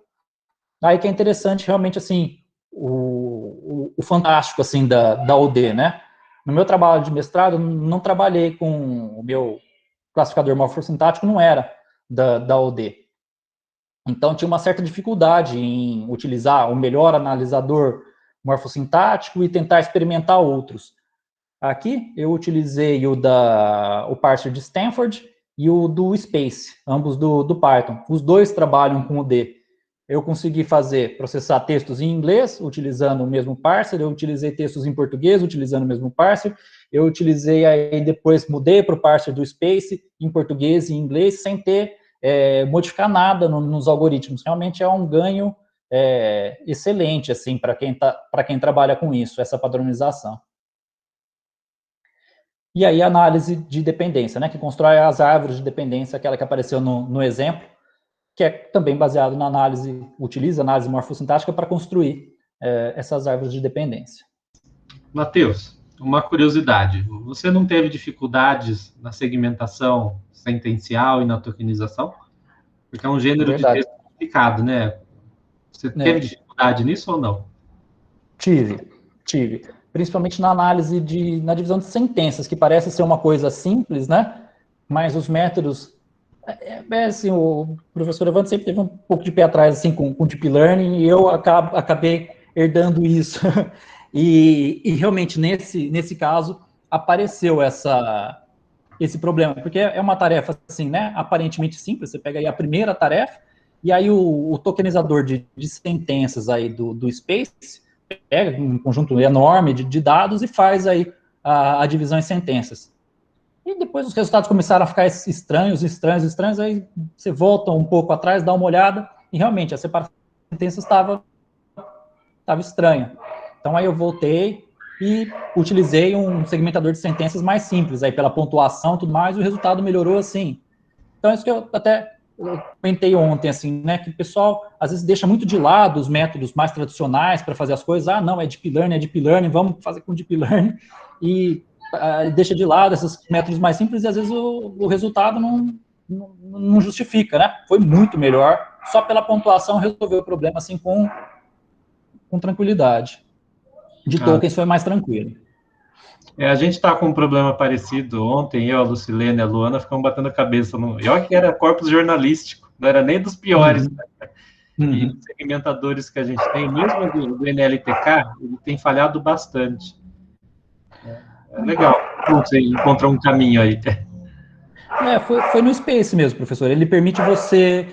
Aí que é interessante realmente, assim, o fantástico, assim, da OD, né? No meu trabalho de mestrado, não trabalhei com o meu classificador morfossintático, não era da OD. Então, tinha uma certa dificuldade em utilizar o melhor analisador morfossintático e tentar experimentar outros. Aqui, eu utilizei o parser de Stanford e o do Space, ambos do Python. Os dois trabalham com o D. Eu consegui processar textos em inglês, utilizando o mesmo parser, eu utilizei textos em português, utilizando o mesmo parser, eu utilizei aí, depois mudei para o parser do Space, em português e em inglês, sem ter modificar nada nos algoritmos. Realmente é um ganho excelente, assim, para quem trabalha com isso, essa padronização. E aí a análise de dependência, né, que constrói as árvores de dependência, aquela que apareceu no exemplo, que é também baseado na utiliza análise morfossintática para construir essas árvores de dependência. Matheus, uma curiosidade, você não teve dificuldades na segmentação sentencial e na tokenização? Porque é um gênero de texto complicado, né? Você teve dificuldade nisso ou não? Tive. Principalmente na análise na divisão de sentenças, que parece ser uma coisa simples, né? Mas os métodos... assim, o professor Evandro sempre teve um pouco de pé atrás assim, com Deep Learning, e eu acabei herdando isso. E realmente, nesse caso, apareceu esse problema, porque é uma tarefa, assim, né, aparentemente simples, você pega aí a primeira tarefa, e aí o tokenizador de sentenças aí do Space pega um conjunto enorme de dados e faz aí a divisão em sentenças. E depois os resultados começaram a ficar estranhos, aí você volta um pouco atrás, dá uma olhada, e realmente a separação de sentenças estava estranha. Então aí eu voltei e utilizei um segmentador de sentenças mais simples, aí pela pontuação e tudo mais, e o resultado melhorou assim. Então isso que eu comentei ontem, assim, né, que o pessoal às vezes deixa muito de lado os métodos mais tradicionais para fazer as coisas, não, é Deep Learning, vamos fazer com Deep Learning, e deixa de lado esses métodos mais simples, e às vezes o resultado não justifica, né? Foi muito melhor, só pela pontuação resolveu o problema, assim, com tranquilidade. De tokens foi mais tranquilo. A gente está com um problema parecido. Ontem eu, a Lucilene e a Luana ficamos batendo a cabeça. E olha que era corpus jornalístico, não era nem dos piores. E os segmentadores que a gente tem, mesmo do NLTK, ele tem falhado bastante. É legal. Você encontrou um caminho aí. Foi no Space mesmo, professor. Ele permite você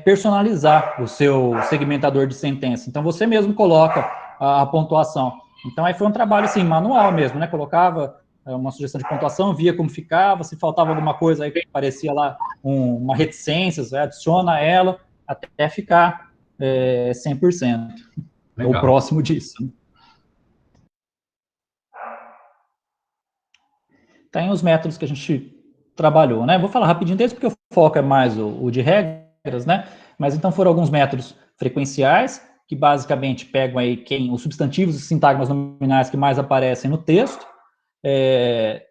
personalizar o seu segmentador de sentença. Então, você mesmo coloca a pontuação. Então, aí foi um trabalho, assim, manual mesmo, né? Colocava uma sugestão de pontuação, via como ficava, se faltava alguma coisa, aí aparecia lá uma reticência, adiciona ela, até ficar 100%, ou próximo disso. Tem os métodos que a gente trabalhou, né? Vou falar rapidinho deles, porque o foco é mais o de regras, né? Mas então foram alguns métodos frequenciais, que basicamente pegam aí os substantivos e sintagmas nominais que mais aparecem no texto.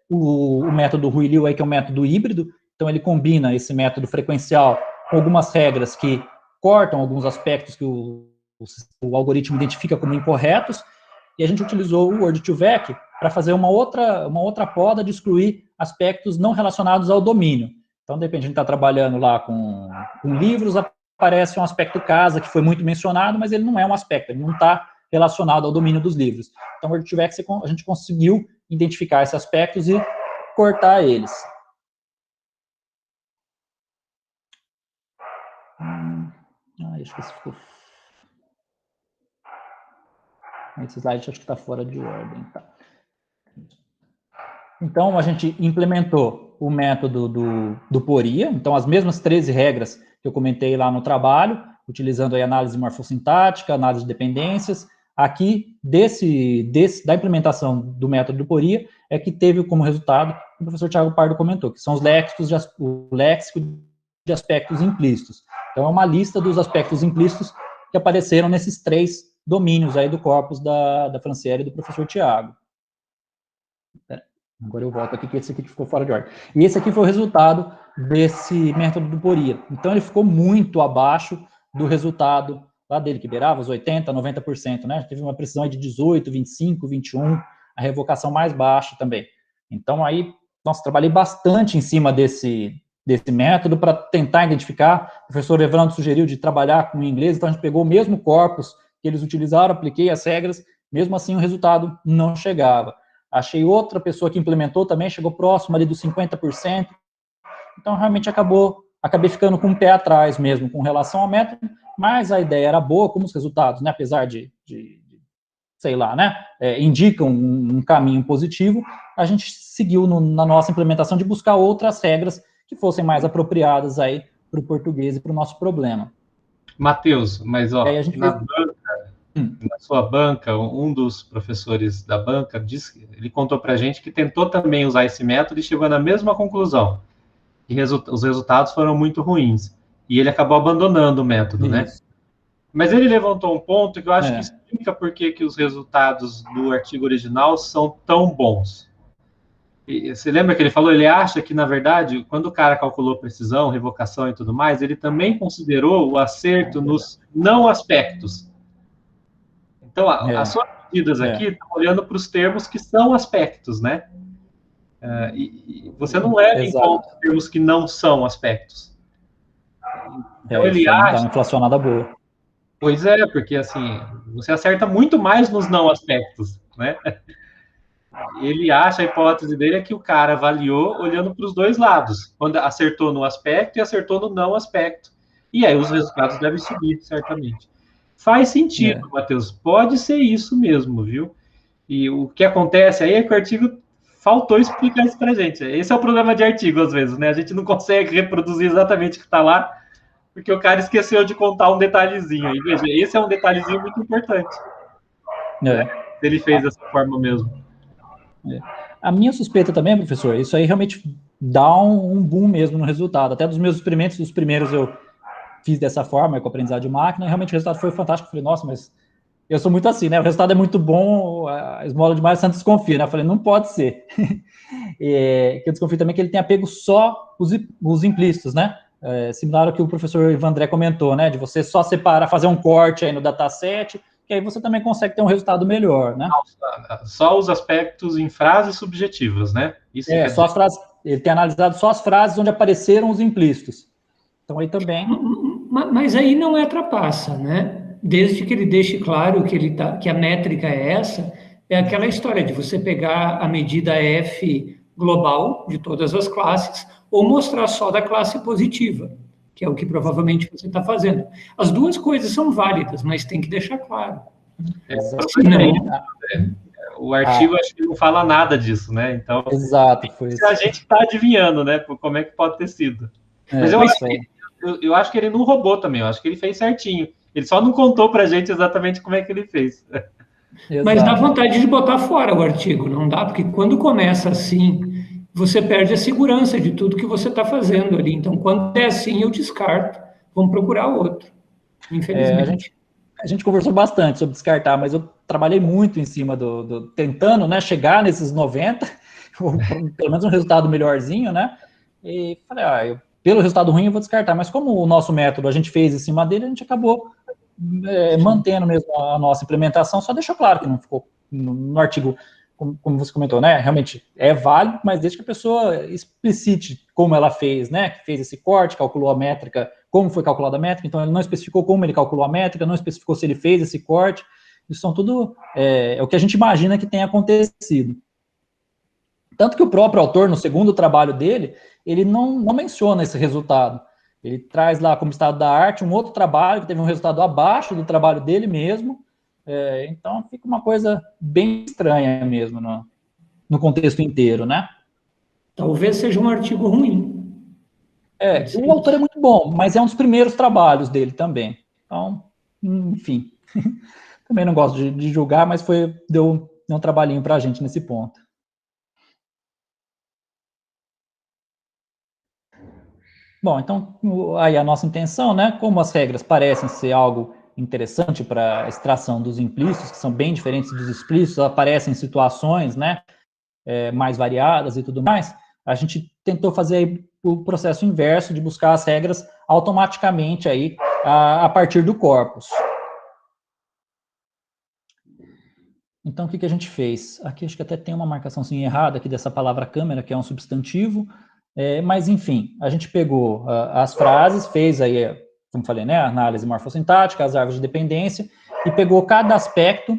O método Ruy-Liu aí, que é um método híbrido, então ele combina esse método frequencial com algumas regras que cortam alguns aspectos que o algoritmo identifica como incorretos, e a gente utilizou o Word2Vec para fazer uma outra poda de excluir aspectos não relacionados ao domínio. Então, de repente, a gente está trabalhando lá com livros, aparece um aspecto casa, que foi muito mencionado, mas ele não é um aspecto, ele não está relacionado ao domínio dos livros. Então, o Word2Vec, a gente conseguiu identificar esses aspectos e cortar eles. Acho que esse ficou... Esse slide acho que está fora de ordem. Tá? Então, a gente implementou o método do Poria, então as mesmas 13 regras que eu comentei lá no trabalho, utilizando aí análise morfossintática, análise de dependências. Aqui, da implementação do método do Poria, é que teve como resultado, o professor Thiago Pardo comentou, que são o léxico de aspectos implícitos. Então, é uma lista dos aspectos implícitos que apareceram nesses 3 domínios aí do corpus da Franciele e do professor Thiago. Agora eu volto aqui, que esse aqui ficou fora de ordem. E esse aqui foi o resultado desse método do Poria. Então, ele ficou muito abaixo do resultado lá dele, que beirava os 80%, 90%, né? Teve uma precisão aí de 18%, 25%, 21%, a revocação mais baixa também. Então, aí, nossa, trabalhei bastante em cima desse método para tentar identificar. O professor Evandro sugeriu de trabalhar com o inglês, então a gente pegou o mesmo corpus que eles utilizaram, apliquei as regras, mesmo assim o resultado não chegava. Achei outra pessoa que implementou também, chegou próximo ali dos 50%, então realmente acabei ficando com o pé atrás mesmo com relação ao método, mas a ideia era boa, como os resultados, né, apesar de sei lá, né, indicam um caminho positivo, a gente seguiu na nossa implementação de buscar outras regras que fossem mais apropriadas aí para o português e para o nosso problema. Matheus, mas ó, na sua banca, um dos professores da banca ele contou para a gente que tentou também usar esse método e chegou na mesma conclusão. E os resultados foram muito ruins. E ele acabou abandonando o método, né? Mas ele levantou um ponto que eu acho que explica por que os resultados do artigo original são tão bons. E você lembra que ele falou? Ele acha que, na verdade, quando o cara calculou precisão, revocação e tudo mais, ele também considerou o acerto nos não aspectos. Então, as suas medidas aqui estão olhando para os termos que são aspectos, né? E você não leva em conta os termos que não são aspectos. Então, ele acha... Tá uma inflacionada boa. Pois é, porque, assim, você acerta muito mais nos não aspectos, né? Ele acha, a hipótese dele é que o cara avaliou olhando para os dois lados, quando acertou no aspecto e acertou no não aspecto. E aí os resultados devem subir, certamente. Faz sentido, Matheus, pode ser isso mesmo, viu? E o que acontece aí é que o artigo faltou explicar isso pra gente. Esse é o problema de artigo, às vezes, né? A gente não consegue reproduzir exatamente o que está lá, porque o cara esqueceu de contar um detalhezinho. E veja, esse é um detalhezinho muito importante. Ele fez dessa forma mesmo. A minha suspeita também, professor, isso aí realmente dá um boom mesmo no resultado. Até dos meus experimentos, dos primeiros eu fiz dessa forma, com aprendizado de máquina, e realmente o resultado foi fantástico. Eu falei, nossa, mas eu sou muito assim, né? O resultado é muito bom, a esmola demais, o santo desconfia, né? Eu falei, não pode ser. Que eu desconfio também que ele tem apego só os implícitos, né? Similar ao que o professor Evandré comentou, né? De você só separar, fazer um corte aí no dataset, que aí você também consegue ter um resultado melhor, né? Só os aspectos em frases subjetivas, né? Isso só as frases. Ele tem analisado só as frases onde apareceram os implícitos. Então aí também. Mas aí não é trapaça, né? Desde que ele deixe claro que a métrica é essa, é aquela história de você pegar a medida F global de todas as classes ou mostrar só da classe positiva, que é o que provavelmente você está fazendo. As duas coisas são válidas, mas tem que deixar claro. o artigo acho que não fala nada disso, né? Então, exato, foi isso. A gente está adivinhando, né? Como é que pode ter sido. Mas eu acho que ele não roubou também, eu acho que ele fez certinho. Ele só não contou pra gente exatamente como é que ele fez. Mas dá vontade de botar fora o artigo, não dá? Porque quando começa assim, você perde a segurança de tudo que você está fazendo ali. Então, quando é assim, eu descarto. Vamos procurar outro, infelizmente. A gente conversou bastante sobre descartar, mas eu trabalhei muito em cima tentando, né, chegar nesses 90, ou pelo menos um resultado melhorzinho, né? E falei, pelo resultado ruim eu vou descartar. Mas como o nosso método a gente fez em cima dele, a gente acabou mantendo mesmo a nossa implementação, só deixou claro que não ficou no artigo, como você comentou, né? Realmente é válido, mas desde que a pessoa explicite como ela fez, né? Que fez esse corte, calculou a métrica, como foi calculada a métrica, então ele não especificou como ele calculou a métrica, não especificou se ele fez esse corte, isso são tudo é o que a gente imagina que tenha acontecido. Tanto que o próprio autor, no segundo trabalho dele, ele não menciona esse resultado. Ele traz lá como estado da arte um outro trabalho que teve um resultado abaixo do trabalho dele mesmo. Então fica uma coisa bem estranha mesmo no contexto inteiro, né? Talvez seja um artigo ruim. O autor é muito bom, mas é um dos primeiros trabalhos dele também. Então, enfim, também não gosto de julgar, mas deu um trabalhinho para a gente nesse ponto. Bom, então, aí a nossa intenção, né, como as regras parecem ser algo interessante para a extração dos implícitos, que são bem diferentes dos explícitos, aparecem em situações, né, mais variadas e tudo mais, a gente tentou fazer aí o processo inverso de buscar as regras automaticamente aí a partir do corpus. Então, o que a gente fez? Aqui acho que até tem uma marcaçãozinha errada aqui dessa palavra câmera, que é um substantivo, mas, enfim, a gente pegou as frases, fez aí, como falei, né, a análise morfossintática, as árvores de dependência, e pegou cada aspecto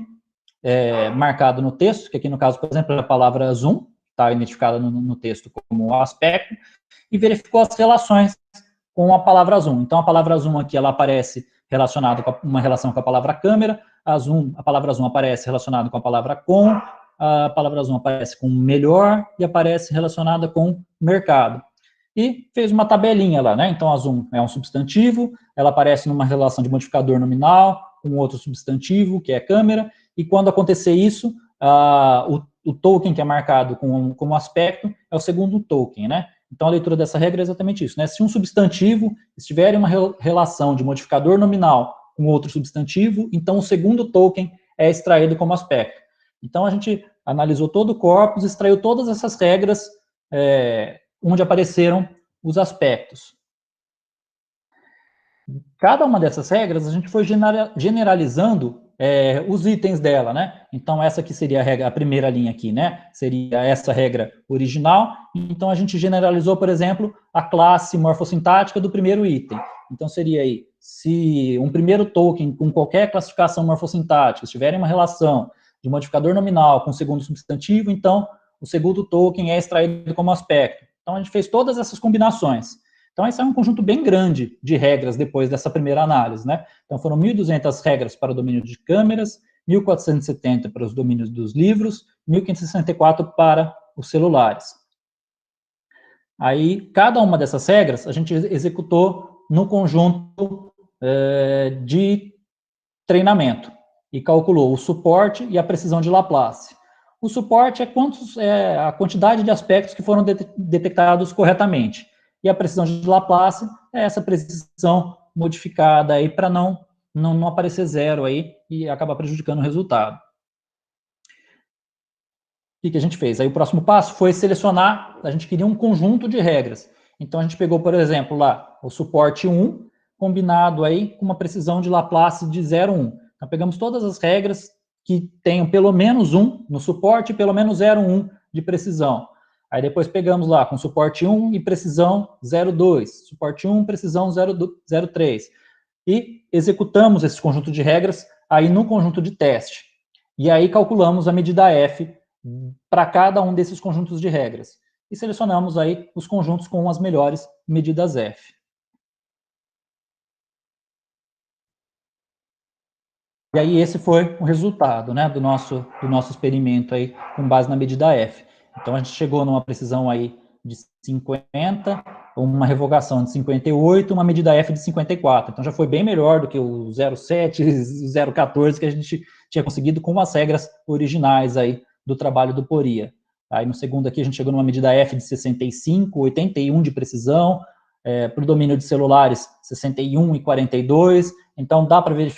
marcado no texto, que aqui no caso, por exemplo, a palavra zoom, está identificada no texto como aspecto, e verificou as relações com a palavra zoom. Então, a palavra zoom aqui, ela aparece relacionada com uma relação com a palavra câmera, a palavra zoom aparece relacionada com a palavra com, a palavra zoom aparece com melhor e aparece relacionada com mercado. E fez uma tabelinha lá, né? Então, a zoom é um substantivo, ela aparece numa relação de modificador nominal com outro substantivo, que é câmera, e quando acontecer isso, o token que é marcado como aspecto é o segundo token, né? Então, a leitura dessa regra é exatamente isso, né? Se um substantivo estiver em uma relação de modificador nominal com outro substantivo, então o segundo token é extraído como aspecto. Então, a gente analisou todo o corpus, extraiu todas essas regras onde apareceram os aspectos. Cada uma dessas regras, a gente foi generalizando os itens dela, né? Então, essa aqui seria a primeira linha aqui, né? Seria essa regra original. Então, a gente generalizou, por exemplo, a classe morfossintática do primeiro item. Então, seria aí, se um primeiro token com qualquer classificação morfossintática estiver em uma relação de modificador nominal com o segundo substantivo, então, o segundo token é extraído como aspecto. Então, a gente fez todas essas combinações. Então, esse é um conjunto bem grande de regras depois dessa primeira análise, né? Então, foram 1.200 regras para o domínio de câmeras, 1.470 para os domínios dos livros, 1.564 para os celulares. Aí, cada uma dessas regras, a gente executou no conjunto de treinamento e calculou o suporte e a precisão de Laplace. O suporte é a quantidade de aspectos que foram detectados corretamente. E a precisão de Laplace é essa precisão modificada aí para não aparecer zero aí e acabar prejudicando o resultado. O que a gente fez? Aí o próximo passo foi selecionar, a gente queria um conjunto de regras. Então a gente pegou, por exemplo, lá o suporte 1, combinado aí com uma precisão de Laplace de 0,1. Então pegamos todas as regras que tenham pelo menos 1 no suporte e pelo menos 0,1 de precisão. Aí depois pegamos lá com suporte 1 e precisão 0,2, suporte 1, precisão 0,3. E executamos esse conjunto de regras aí no conjunto de teste. E aí calculamos a medida F para cada um desses conjuntos de regras. E selecionamos aí os conjuntos com as melhores medidas F. aí esse foi o resultado, né, do nosso experimento aí, com base na medida F. Então, a gente chegou numa precisão aí de 50, uma revogação de 58, uma medida F de 54. Então, já foi bem melhor do que o 0,7, o 0,14 que a gente tinha conseguido com as regras originais aí do trabalho do Poria. Aí, no segundo aqui, a gente chegou numa medida F de 65, 81 de precisão, para o domínio de celulares, 61 e 42. Então, dá para ver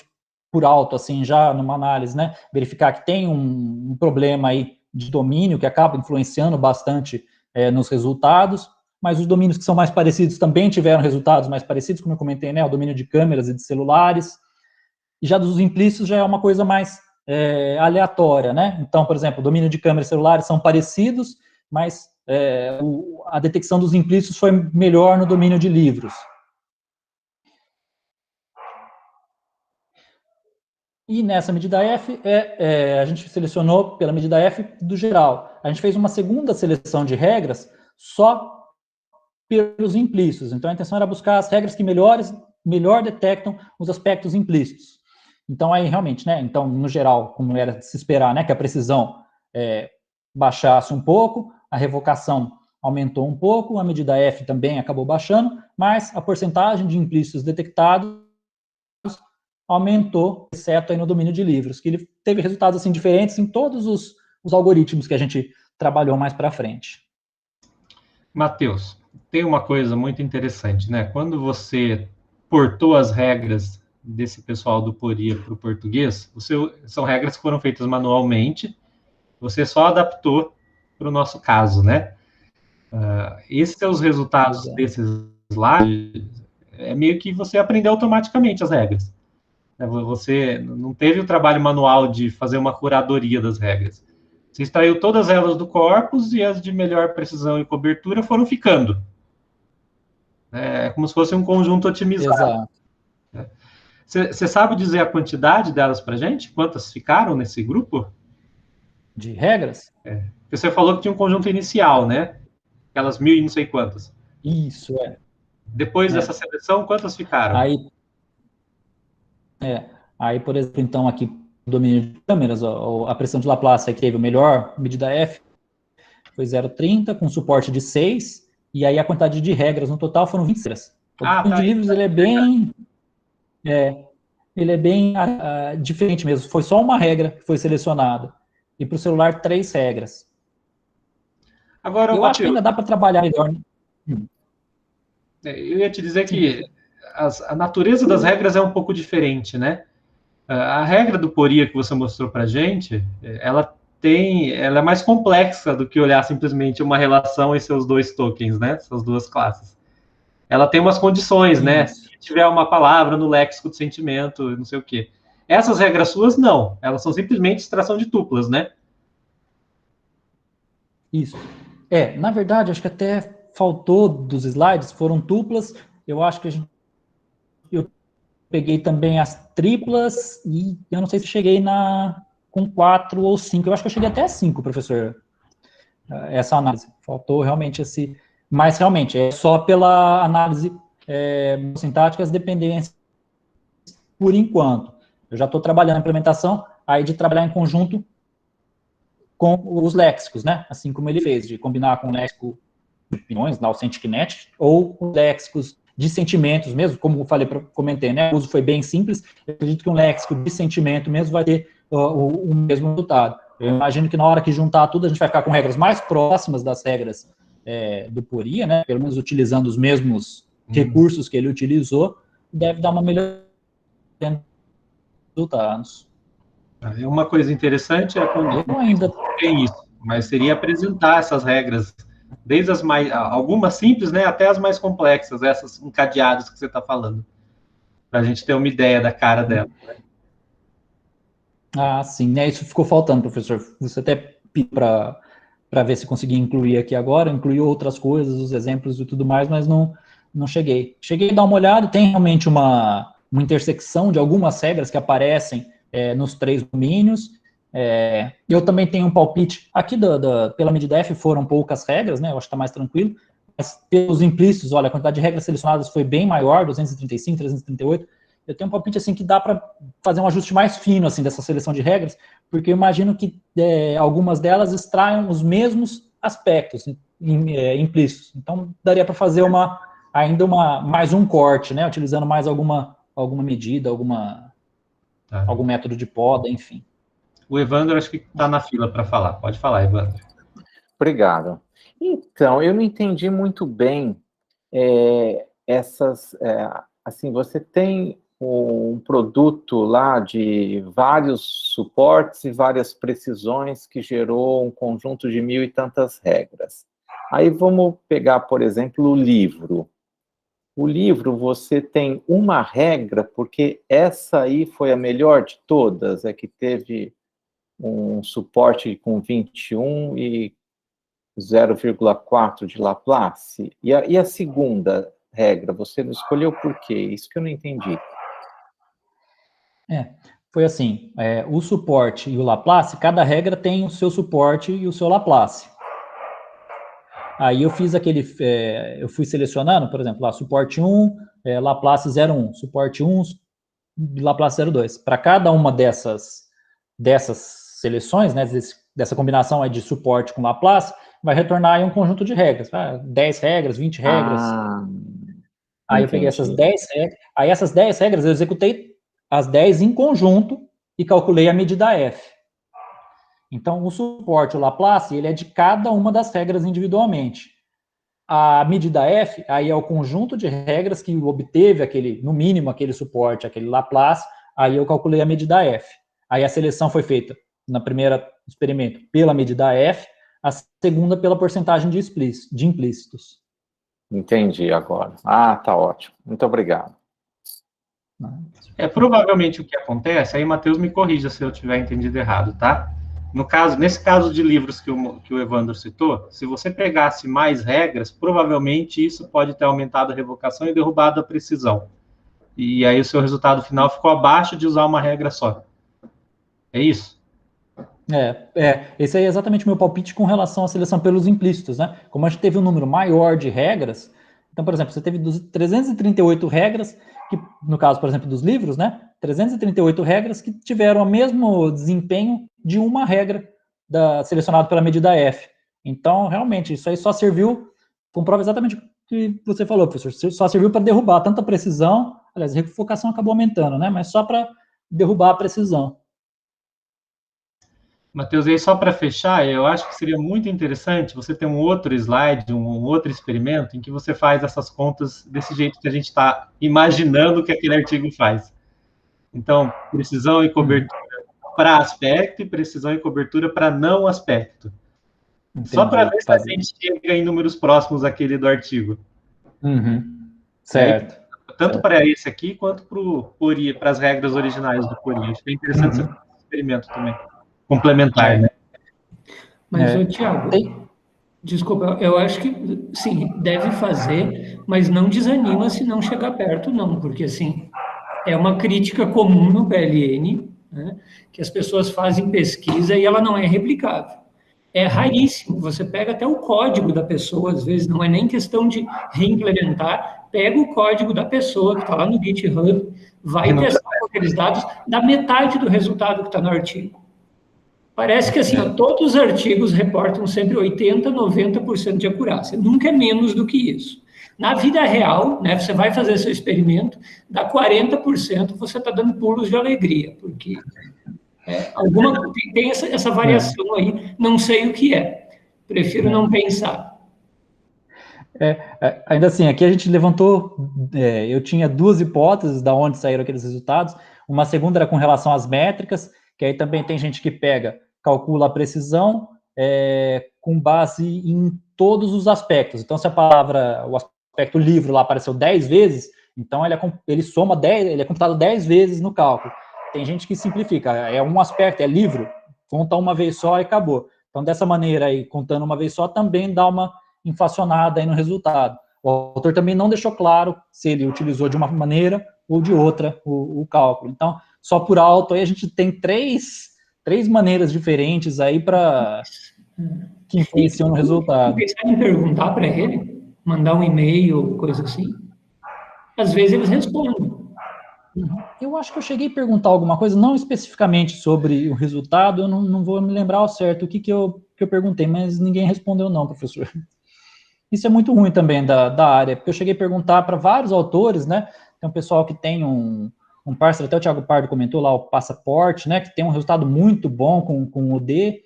por alto, assim, já numa análise, né, verificar que tem um problema aí de domínio que acaba influenciando bastante nos resultados, mas os domínios que são mais parecidos também tiveram resultados mais parecidos, como eu comentei, né, o domínio de câmeras e de celulares, e já dos implícitos já é uma coisa mais aleatória, né, então, por exemplo, o domínio de câmeras e celulares são parecidos, mas a detecção dos implícitos foi melhor no domínio de livros. E nessa medida F, a gente selecionou pela medida F do geral. A gente fez uma segunda seleção de regras só pelos implícitos. Então, a intenção era buscar as regras que melhor detectam os aspectos implícitos. Então, aí, realmente, né, então, no geral, como era de se esperar, né, que a precisão baixasse um pouco, a revocação aumentou um pouco, a medida F também acabou baixando, mas a porcentagem de implícitos detectados aumentou, exceto aí no domínio de livros, que ele teve resultados assim diferentes em todos os algoritmos que a gente trabalhou mais para frente. Matheus, tem uma coisa muito interessante, né? Quando você portou as regras desse pessoal do Poria para o português, são regras que foram feitas manualmente, você só adaptou para o nosso caso, né? Esses são os resultados desses slides, meio que você aprendeu automaticamente as regras. Você não teve o trabalho manual de fazer uma curadoria das regras. Você extraiu todas elas do corpus e as de melhor precisão e cobertura foram ficando. É como se fosse um conjunto otimizado. Exato. Você sabe dizer a quantidade delas para a gente? Quantas ficaram nesse grupo? De regras? Porque você falou que tinha um conjunto inicial, né? Aquelas 1.000 e não sei quantas. Isso, Depois dessa seleção, quantas ficaram? Aí, por exemplo, então, aqui, o domínio de câmeras, a pressão de Laplace que teve a melhor medida F foi 0,30, com suporte de 6, e aí a quantidade de regras no total foram 26. O domínio de livros, ele é bem diferente mesmo. Foi só uma regra que foi selecionada. E para o celular, 3 regras. Agora, eu acho que ainda dá para trabalhar melhor. Eu ia te dizer que a natureza das regras é um pouco diferente, né? A regra do Poria que você mostrou para a gente, ela é mais complexa do que olhar simplesmente uma relação e seus dois tokens, né? Essas duas classes. Ela tem umas condições, né? Se tiver uma palavra no léxico de sentimento, não sei o quê. Essas regras suas, não. Elas são simplesmente extração de tuplas, né? Isso. Na verdade, acho que até faltou dos slides, foram tuplas. Eu acho que eu peguei também as triplas e eu não sei se cheguei com 4 ou 5. Eu acho que eu cheguei até a 5, professor. Essa análise. Faltou realmente esse... Mas, realmente, é só pela análise sintática as dependências por enquanto. Eu já estou trabalhando a implementação, aí de trabalhar em conjunto com os léxicos, né? Assim como ele fez, de combinar com o léxico de opiniões, lá o SentiKinetic, ou com léxicos de sentimentos mesmo, como eu comentei, né? O uso foi bem simples. Eu acredito que um léxico de sentimento mesmo vai ter o mesmo resultado. Eu imagino que na hora que juntar tudo, a gente vai ficar com regras mais próximas das regras do Poria, né? Pelo menos utilizando os mesmos recursos que ele utilizou, deve dar uma melhor resultados. Uma coisa interessante é quando ainda tem isso, mas seria apresentar essas regras, desde algumas simples, né, até as mais complexas, essas encadeadas que você está falando, para a gente ter uma ideia da cara dela. Sim, né? Isso ficou faltando, professor. Você até pediu para ver se conseguia incluir aqui agora, incluiu outras coisas, os exemplos e tudo mais, mas não cheguei. Cheguei a dar uma olhada, tem realmente uma intersecção de algumas regras que aparecem nos 3 domínios. Eu também tenho um palpite. Aqui, pela medida F, foram poucas regras, né? Eu acho que está mais tranquilo. Mas pelos implícitos, olha, a quantidade de regras selecionadas foi bem maior, 235, 338. eu tenho um palpite assim que dá para fazer um ajuste mais fino assim dessa seleção de regras, porque eu imagino que algumas delas extraiam os mesmos aspectos implícitos. Então daria para fazer mais um corte, né? Utilizando mais alguma medida, algum método de poda, enfim. O Evandro acho que está na fila para falar. Pode falar, Evandro. Obrigado. Então, eu não entendi muito bem assim, você tem um produto lá de vários suportes e várias precisões que gerou um conjunto de 1000 e tantas regras. Aí vamos pegar, por exemplo, o livro. O livro, você tem uma regra, porque essa aí foi a melhor de todas, que teve um suporte com 21 e 0,4 de Laplace. E a segunda regra, você não escolheu por quê? Isso que eu não entendi. Foi assim, o suporte e o Laplace, cada regra tem o seu suporte e o seu Laplace. Aí eu fiz eu fui selecionando, por exemplo, lá, suporte 1, Laplace 0,1, suporte 1, Laplace 0,2. Para cada uma dessas seleções, né, dessa combinação aí de suporte com Laplace, vai retornar aí um conjunto de regras, 10 regras, 20 regras. Aí eu peguei essas 10 regras, aí essas 10 regras eu executei as 10 em conjunto e calculei a medida F. Então, o suporte, o Laplace, ele é de cada uma das regras individualmente. A medida F, aí é o conjunto de regras que obteve no mínimo, aquele suporte, aquele Laplace, aí eu calculei a medida F. Aí a seleção foi feita, no primeiro experimento, pela medida F, a segunda pela porcentagem de implícitos. Entendi agora. Tá ótimo. Muito obrigado. Provavelmente o que acontece, aí Matheus me corrija se eu tiver entendido errado, tá? Nesse caso de livros que o Evandro citou, se você pegasse mais regras, provavelmente isso pode ter aumentado a revocação e derrubado a precisão. E aí o seu resultado final ficou abaixo de usar uma regra só. É isso? Esse aí é exatamente o meu palpite com relação à seleção pelos implícitos, né? Como a gente teve um número maior de regras, então, por exemplo, você teve 338 regras, que, no caso, por exemplo, dos livros, né? 338 regras que tiveram o mesmo desempenho de uma regra selecionada pela medida F. Então, realmente, isso aí só serviu, comprova exatamente o que você falou, professor, só serviu para derrubar tanta precisão, aliás, a refocação acabou aumentando, né? Mas só para derrubar a precisão. Matheus, e aí só para fechar, eu acho que seria muito interessante você ter um outro slide, um outro experimento, em que você faz essas contas desse jeito que a gente está imaginando que aquele artigo faz. Então, precisão e cobertura para aspecto e precisão e cobertura para não aspecto. Entendi, só para ver se a gente chega em números próximos àquele do artigo. Certo. Aí, tanto para esse aqui, quanto para as regras originais do Fourier. Acho que é interessante esse experimento também. Complementar, né? Mas, Tiago, desculpa, eu acho que, sim, deve fazer, mas não desanima se não chegar perto, não, porque, assim, é uma crítica comum no PLN, né, que as pessoas fazem pesquisa e ela não é replicável. É raríssimo, você pega até o código da pessoa, às vezes não é nem questão de reimplementar, pega o código da pessoa que está lá no GitHub, vai testar com aqueles dados, dá metade do resultado que está no artigo. Parece que, assim, todos os artigos reportam sempre 80%, 90% de acurácia. Nunca é menos do que isso. Na vida real, né, você vai fazer seu experimento, dá 40%, você está dando pulos de alegria, porque tem essa variação aí, não sei o que é. Prefiro não pensar. Ainda assim, aqui a gente levantou, eu tinha 2 hipóteses da onde saíram aqueles resultados. Uma segunda era com relação às métricas, que aí também tem gente que calcula a precisão com base em todos os aspectos. Então, se o aspecto livro lá apareceu 10 vezes, então ele soma 10, ele é computado 10 vezes no cálculo. Tem gente que simplifica, é um aspecto, é livro, conta uma vez só e acabou. Então, dessa maneira aí, contando uma vez só, também dá uma inflacionada aí no resultado. O autor também não deixou claro se ele utilizou de uma maneira ou de outra o cálculo. Então, só por alto, aí a gente tem três maneiras diferentes aí que influenciam no resultado. Pensar em perguntar para ele, mandar um e-mail, coisa assim. Às vezes eles respondem. Eu acho que eu cheguei a perguntar alguma coisa, não especificamente sobre o resultado, eu não vou me lembrar ao certo o que eu perguntei, mas ninguém respondeu não, professor. Isso é muito ruim também da área, porque eu cheguei a perguntar para vários autores, né? Tem um pessoal que tem um parceiro, até o Thiago Pardo comentou lá, o Passaporte, né? Que tem um resultado muito bom com o D,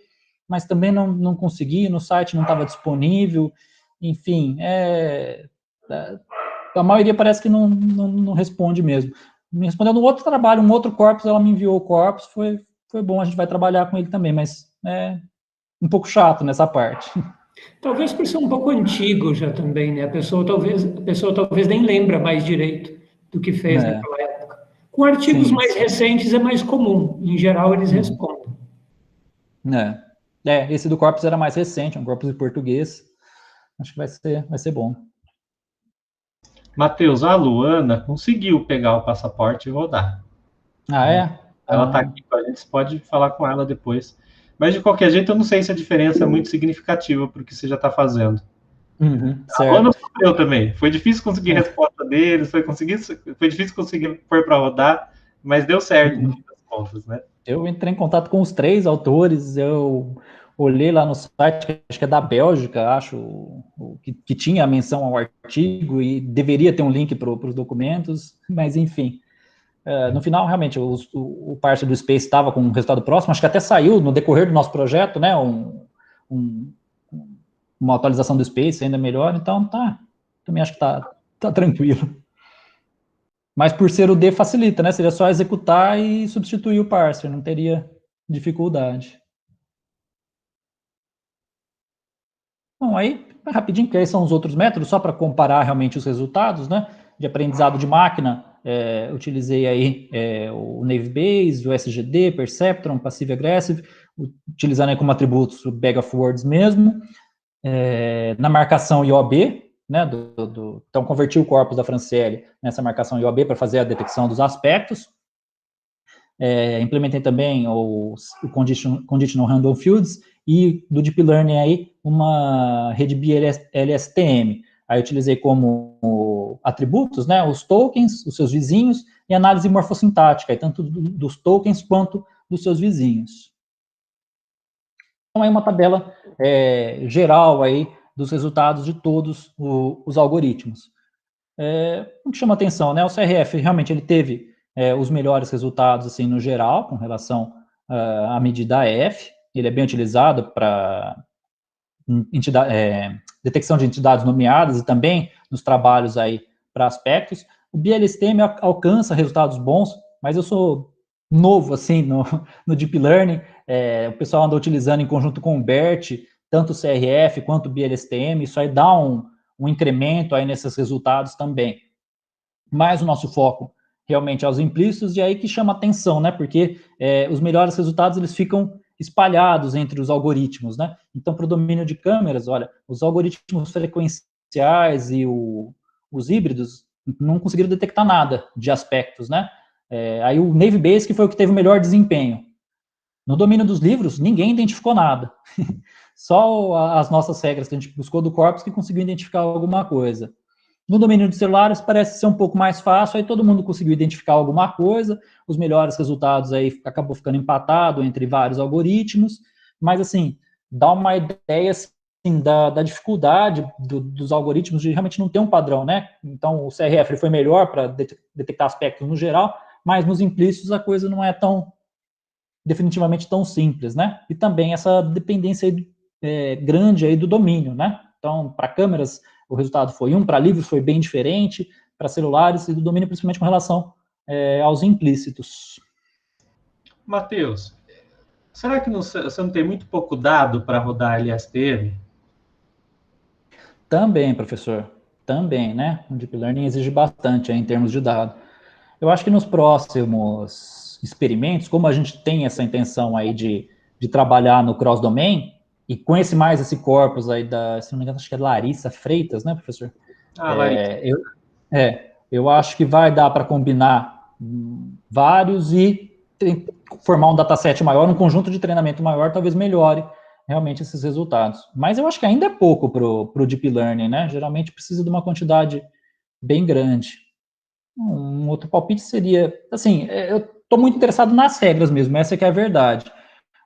mas também não consegui, no site não estava disponível, enfim, a maioria parece que não responde mesmo. Me respondeu no outro trabalho, um outro corpus, ela me enviou o corpus, foi bom, a gente vai trabalhar com ele também, mas é um pouco chato nessa parte. Talvez por ser um pouco antigo já também, né? A pessoa talvez nem lembra mais direito do que fez naquela época. Com artigos Sim. mais recentes é mais comum, em geral eles respondem. Esse do corpus era mais recente, um corpus em português. Acho que vai ser bom. Matheus, a Luana conseguiu pegar o passaporte e rodar. Ah, é? Ela está aqui com a gente, você pode falar com ela depois. Mas, de qualquer jeito, eu não sei se a diferença é muito significativa para o que você já está fazendo. A Luana sofreu também. Foi difícil conseguir a resposta deles, foi difícil conseguir pôr para rodar, mas deu certo, no fim das contas, né? Eu entrei em contato com os 3 autores, eu olhei lá no site, acho que é da Bélgica, que tinha a menção ao artigo e deveria ter um link para os documentos, mas enfim. No final, realmente, o parceiro do Space estava com um resultado próximo, acho que até saiu no decorrer do nosso projeto, né, uma atualização do Space ainda melhor, então também acho que tá tranquilo. Mas por ser o D facilita, né, seria só executar e substituir o parser, não teria dificuldade. Bom, aí, rapidinho, que aí são os outros métodos, só para comparar realmente os resultados, né, de aprendizado de máquina, utilizei aí o Naive Bayes, o SGD, Perceptron, Passive Aggressive, utilizando aí como atributos o Bag of Words mesmo, na marcação IOB, né, então converti o corpus da Franciele nessa marcação IOB para fazer a detecção dos aspectos, implementei também o Conditional Random Fields, e do Deep Learning aí uma rede BLSTM. Aí utilizei como atributos, né, os tokens, os seus vizinhos, e análise morfossintática, tanto dos tokens quanto dos seus vizinhos. Então, aí uma tabela geral aí dos resultados de todos os algoritmos. O que chama atenção, né, o CRF realmente ele teve os melhores resultados, assim, no geral, com relação à medida F, ele é bem utilizado para detecção de entidades nomeadas e também nos trabalhos aí para aspectos. O BLSTM alcança resultados bons, mas eu sou novo, assim, no Deep Learning, o pessoal anda utilizando em conjunto com o BERT, tanto o CRF quanto o BLSTM, isso aí dá um incremento aí nesses resultados também. Mas o nosso foco realmente é os implícitos, e aí que chama atenção, né, porque os melhores resultados, eles ficam espalhados entre os algoritmos, né, então para o domínio de câmeras, olha, os algoritmos frequenciais e os híbridos não conseguiram detectar nada de aspectos, né, aí o Naive Bayes que foi o que teve o melhor desempenho. No domínio dos livros, ninguém identificou nada, só as nossas regras que a gente buscou do corpus que conseguiu identificar alguma coisa. No domínio de celulares parece ser um pouco mais fácil, aí todo mundo conseguiu identificar alguma coisa, os melhores resultados aí acabou ficando empatado entre vários algoritmos, mas assim, dá uma ideia assim, da dificuldade dos algoritmos de realmente não ter um padrão, né? Então o CRF ele foi melhor para detectar aspectos no geral, mas nos implícitos a coisa não é definitivamente tão simples, né? E também essa dependência aí, grande aí do domínio, né? Então, para câmeras, o resultado foi 1, para livros foi bem diferente, para celulares e do domínio principalmente com relação aos implícitos. Matheus, será que você não tem muito pouco dado para rodar LSTM? Também, professor, também, né? O Deep Learning exige bastante em termos de dado. Eu acho que nos próximos experimentos, como a gente tem essa intenção aí de trabalhar no cross-domain, e com esse corpus aí se não me engano, acho que é Larissa Freitas, né, professor? Larissa. Eu acho que vai dar para combinar vários e formar um dataset maior, um conjunto de treinamento maior, talvez melhore realmente esses resultados. Mas eu acho que ainda é pouco para o Deep Learning, né? Geralmente precisa de uma quantidade bem grande. Um outro palpite seria, assim, eu estou muito interessado nas regras mesmo, essa que é a verdade.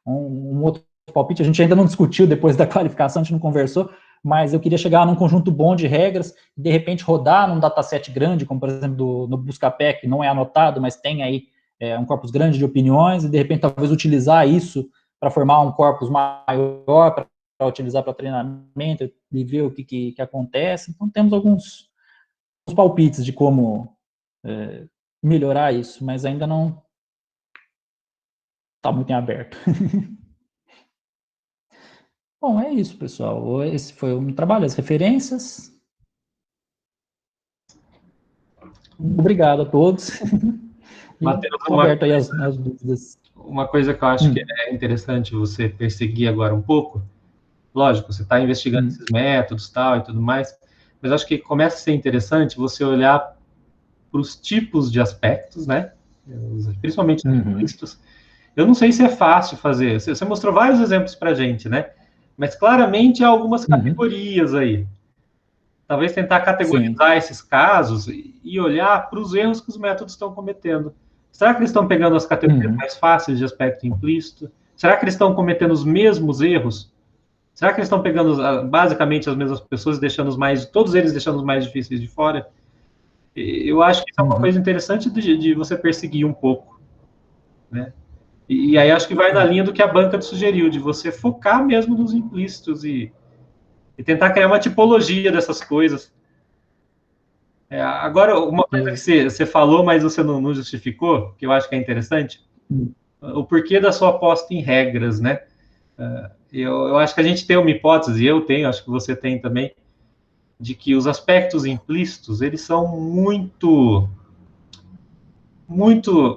Um outro palpite, a gente ainda não discutiu depois da qualificação, a gente não conversou, mas eu queria chegar num conjunto bom de regras, e de repente rodar num dataset grande, como por exemplo no Buscapé, que não é anotado, mas tem aí um corpus grande de opiniões, e de repente talvez utilizar isso para formar um corpus maior, para utilizar para treinamento, e ver o que acontece. Então temos alguns palpites de como melhorar isso, mas ainda não está muito em aberto. Bom, é isso, pessoal. Esse foi o meu trabalho, as referências. Obrigado a todos. Matheus, aberto aí as dúvidas. Uma coisa que eu acho que é interessante você perseguir agora um pouco, lógico, você está investigando esses métodos e tudo mais, mas acho que começa a ser interessante você olhar para os tipos de aspectos, né? Principalmente nos implícitos. Eu não sei se é fácil fazer. Você mostrou vários exemplos para a gente, né? Mas claramente há algumas categorias aí. Talvez tentar categorizar esses casos e olhar para os erros que os métodos estão cometendo. Será que eles estão pegando as categorias mais fáceis de aspecto implícito? Será que eles estão cometendo os mesmos erros? Será que eles estão pegando basicamente as mesmas pessoas e deixando todos eles deixando os mais difíceis de fora? Eu acho que isso é uma coisa interessante de você perseguir um pouco, né? E aí acho que vai na linha do que a banca sugeriu, de você focar mesmo nos implícitos e tentar criar uma tipologia dessas coisas. Agora, uma coisa que você falou, mas você não justificou, que eu acho que é interessante, o porquê da sua aposta em regras, né? Eu acho que a gente tem uma hipótese, eu tenho, acho que você tem também, de que os aspectos implícitos, eles são muito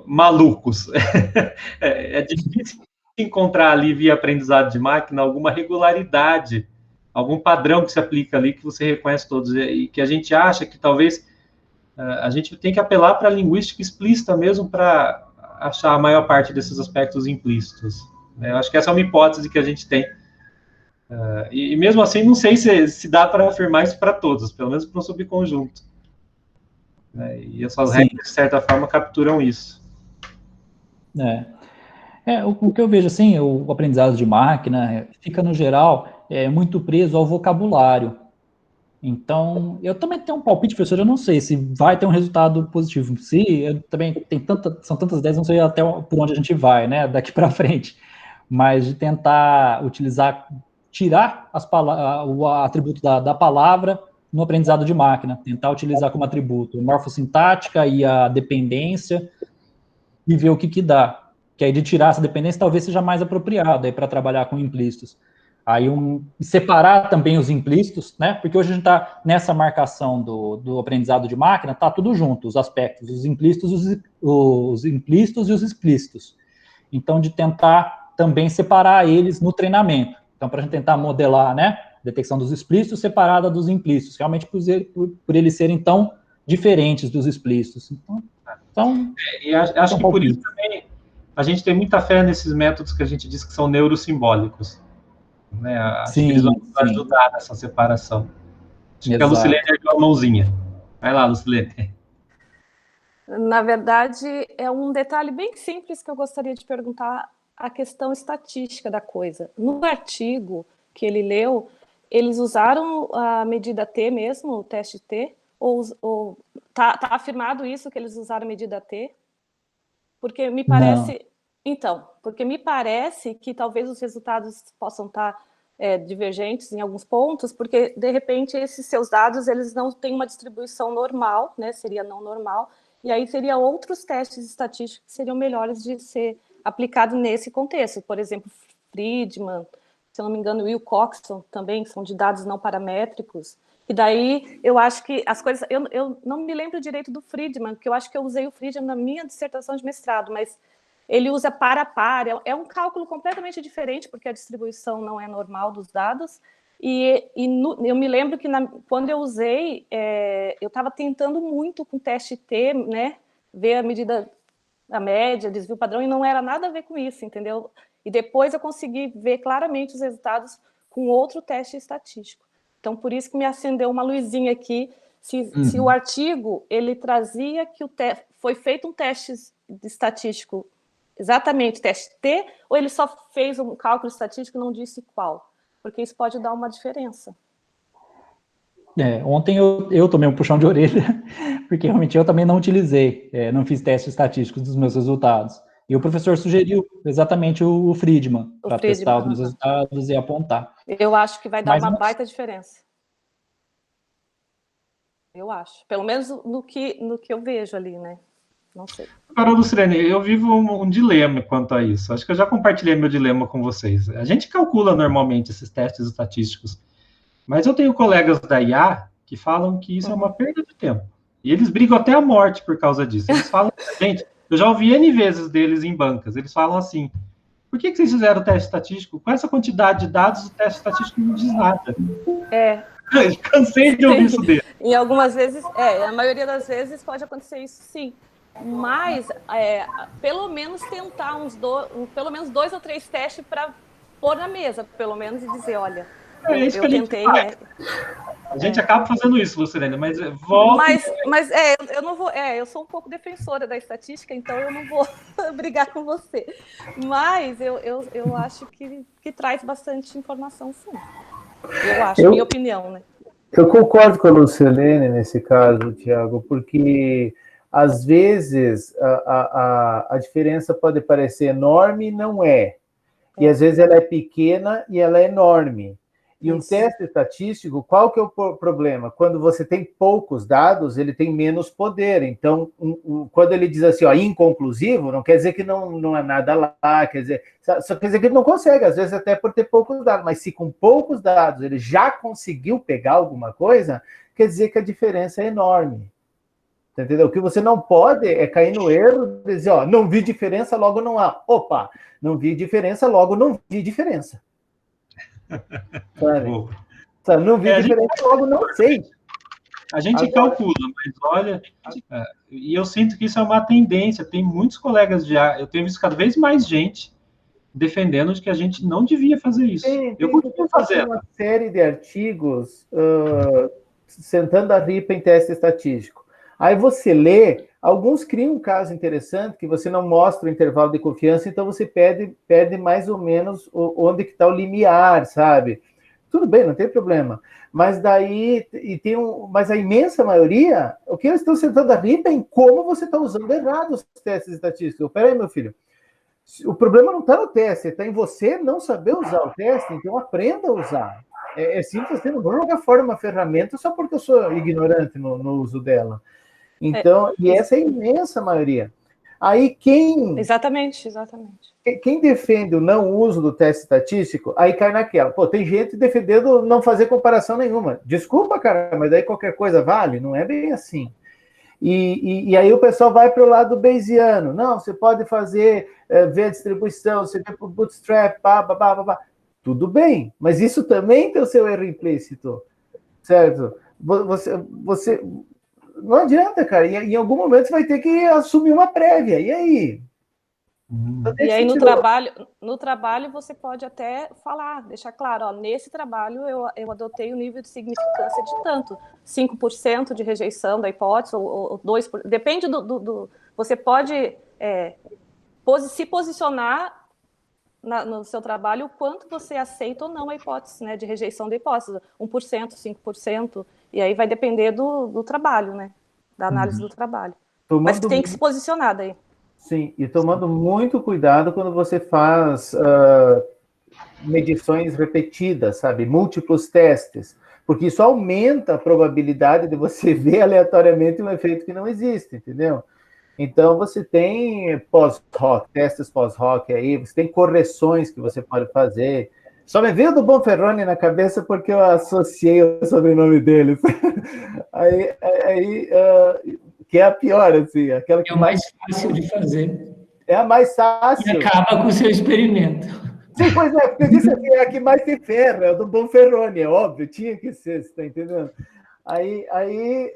malucos. É difícil encontrar ali, via aprendizado de máquina, alguma regularidade, algum padrão que se aplica ali, que você reconhece todos, e que a gente acha que talvez a gente tem que apelar para a linguística explícita mesmo para achar a maior parte desses aspectos implícitos. Eu acho que essa é uma hipótese que a gente tem. E mesmo assim, não sei se dá para afirmar isso para todos, pelo menos para um subconjunto. E as suas regras, de certa forma, capturam isso. O que eu vejo, assim, o aprendizado de máquina fica, no geral, muito preso ao vocabulário. Então, eu também tenho um palpite, professor, eu não sei se vai ter um resultado positivo. Se eu também são tantas ideias, não sei até por onde a gente vai, né, daqui para frente. Mas de tentar tirar o atributo da palavra no aprendizado de máquina, tentar utilizar como atributo a morfossintática e a dependência e ver o que dá. Que aí de tirar essa dependência talvez seja mais apropriado para trabalhar com implícitos. Aí separar também os implícitos, né? Porque hoje a gente está nessa marcação do aprendizado de máquina, tá tudo junto, os aspectos, os implícitos e os explícitos. Então, de tentar também separar eles no treinamento. Então, para a gente tentar modelar, né? Detecção dos explícitos separada dos implícitos, realmente por eles serem tão diferentes dos explícitos. Então e acho que por isso também a gente tem muita fé nesses métodos que a gente diz que são neurosimbólicos. Né? Acho que eles vão nos ajudar nessa separação. Acho que a Lucilene ergueu a mãozinha. Vai lá, Lucilene. Na verdade, é um detalhe bem simples que eu gostaria de perguntar, a questão estatística da coisa. No artigo que ele leu, eles usaram a medida T mesmo, o teste T? Ou tá afirmado isso, que eles usaram a medida T? Porque me parece... Não. Então, porque me parece que talvez os resultados possam estar divergentes em alguns pontos, porque, de repente, esses seus dados, eles não têm uma distribuição normal, né? Seria não normal, e aí seria outros testes estatísticos que seriam melhores de ser aplicados nesse contexto. Por exemplo, Friedman, se eu não me engano, Wilcoxon também, são de dados não paramétricos. E daí, eu acho que as coisas... Eu não me lembro direito do Friedman, porque eu acho que eu usei o Friedman na minha dissertação de mestrado, mas ele usa para a par. É um cálculo completamente diferente, porque a distribuição não é normal dos dados. Eu me lembro que quando eu usei, eu estava tentando muito com o teste T, né, ver a medida, a média, desvio padrão, e não era nada a ver com isso, entendeu? E depois eu consegui ver claramente os resultados com outro teste estatístico. Então, por isso que me acendeu uma luzinha aqui Se o artigo ele trazia que foi feito um teste estatístico, exatamente teste T, ou ele só fez um cálculo estatístico e não disse qual, porque isso pode dar uma diferença. Ontem eu tomei um puxão de orelha, porque realmente eu também não utilizei, não fiz testes estatísticos dos meus resultados. E o professor sugeriu exatamente o Friedman, para testar os meus resultados e apontar. Eu acho que vai dar uma baita diferença. Eu acho. Pelo menos no que eu vejo ali, né? Não sei. Agora, Lucilene, eu vivo um dilema quanto a isso. Acho que eu já compartilhei meu dilema com vocês. A gente calcula normalmente esses testes estatísticos, mas eu tenho colegas da IA que falam que isso é uma perda de tempo. E eles brigam até a morte por causa disso. Eles falam, gente, eu já ouvi N vezes deles em bancas, eles falam assim, por que vocês fizeram o teste estatístico? Com essa quantidade de dados, o teste estatístico não diz nada. Cansei de ouvir isso dele. E algumas vezes, a maioria das vezes pode acontecer isso, sim. Mas, pelo menos tentar pelo menos 2 ou 3 testes para pôr na mesa, pelo menos, e dizer, olha, eu tentei. A gente acaba fazendo isso, Lucilene, mas volta. Mas eu não vou. Eu sou um pouco defensora da estatística, então eu não vou brigar com você. Mas eu acho que traz bastante informação, sim. Eu acho, minha opinião, né? Eu concordo com a Lucilene nesse caso, Tiago, porque às vezes a diferença pode parecer enorme e não é. E às vezes ela é pequena e ela é enorme. E um teste estatístico, qual que é o problema? Quando você tem poucos dados, ele tem menos poder. Então, quando ele diz assim, inconclusivo, não quer dizer que não é nada lá, quer dizer, só quer dizer que ele não consegue, às vezes até por ter poucos dados, mas se com poucos dados ele já conseguiu pegar alguma coisa, quer dizer que a diferença é enorme. Entendeu? O que você não pode é cair no erro de dizer, não vi diferença, logo não há. Opa, não vi diferença, logo não vi diferença. Sabe? Não vi diferença, logo não sei. A gente calcula, mas olha, e eu sinto que isso é uma tendência. Tem muitos colegas eu tenho visto cada vez mais gente defendendo de que a gente não devia fazer isso. Eu continuo fazendo uma série de artigos sentando a ripa em teste estatístico. Aí você lê, alguns criam um caso interessante que você não mostra o intervalo de confiança, então você perde mais ou menos onde que está o limiar, sabe? Tudo bem, não tem problema. Mas daí, mas a imensa maioria, o que eles estão sentando a ripa é em como você está usando errado os testes estatísticos. Peraí, meu filho, o problema não está no teste, está em você não saber usar o teste, então aprenda a usar. É simples assim, não vou jogar fora uma ferramenta só porque eu sou ignorante no uso dela. Então, e essa é a imensa maioria. Aí Exatamente. Quem defende o não uso do teste estatístico, aí cai naquela. Tem gente defendendo não fazer comparação nenhuma. Desculpa, cara, mas daí qualquer coisa vale? Não é bem assim. E aí o pessoal vai para o lado bayesiano. Não, você pode fazer, ver a distribuição, você vê por bootstrap, tudo bem, mas isso também tem o seu erro implícito, certo? Você não adianta, cara. Em algum momento você vai ter que assumir uma prévia. E aí? E aí no trabalho você pode até falar, deixar claro, nesse trabalho eu adotei o nível de significância de tanto, 5% de rejeição da hipótese, ou 2%, depende você pode se posicionar no seu trabalho o quanto você aceita ou não a hipótese, né, de rejeição da hipótese, 1%, 5%, e aí vai depender do trabalho, né, da análise do trabalho. Mas tem que se posicionar daí. Sim, e tomando muito cuidado quando você faz medições repetidas, sabe, múltiplos testes, porque isso aumenta a probabilidade de você ver aleatoriamente um efeito que não existe, entendeu? Então, você tem pós-hoc, testes pós-hoc aí, você tem correções que você pode fazer. Só me veio do Bonferroni na cabeça porque eu associei o sobrenome dele. Que é a pior, assim. Aquela que é o mais fácil de fazer. É a mais fácil. E acaba com o seu experimento. Sim, pois é, porque eu disse assim, é a que mais tem ferro, é o do Bonferroni, é óbvio, tinha que ser, você está entendendo?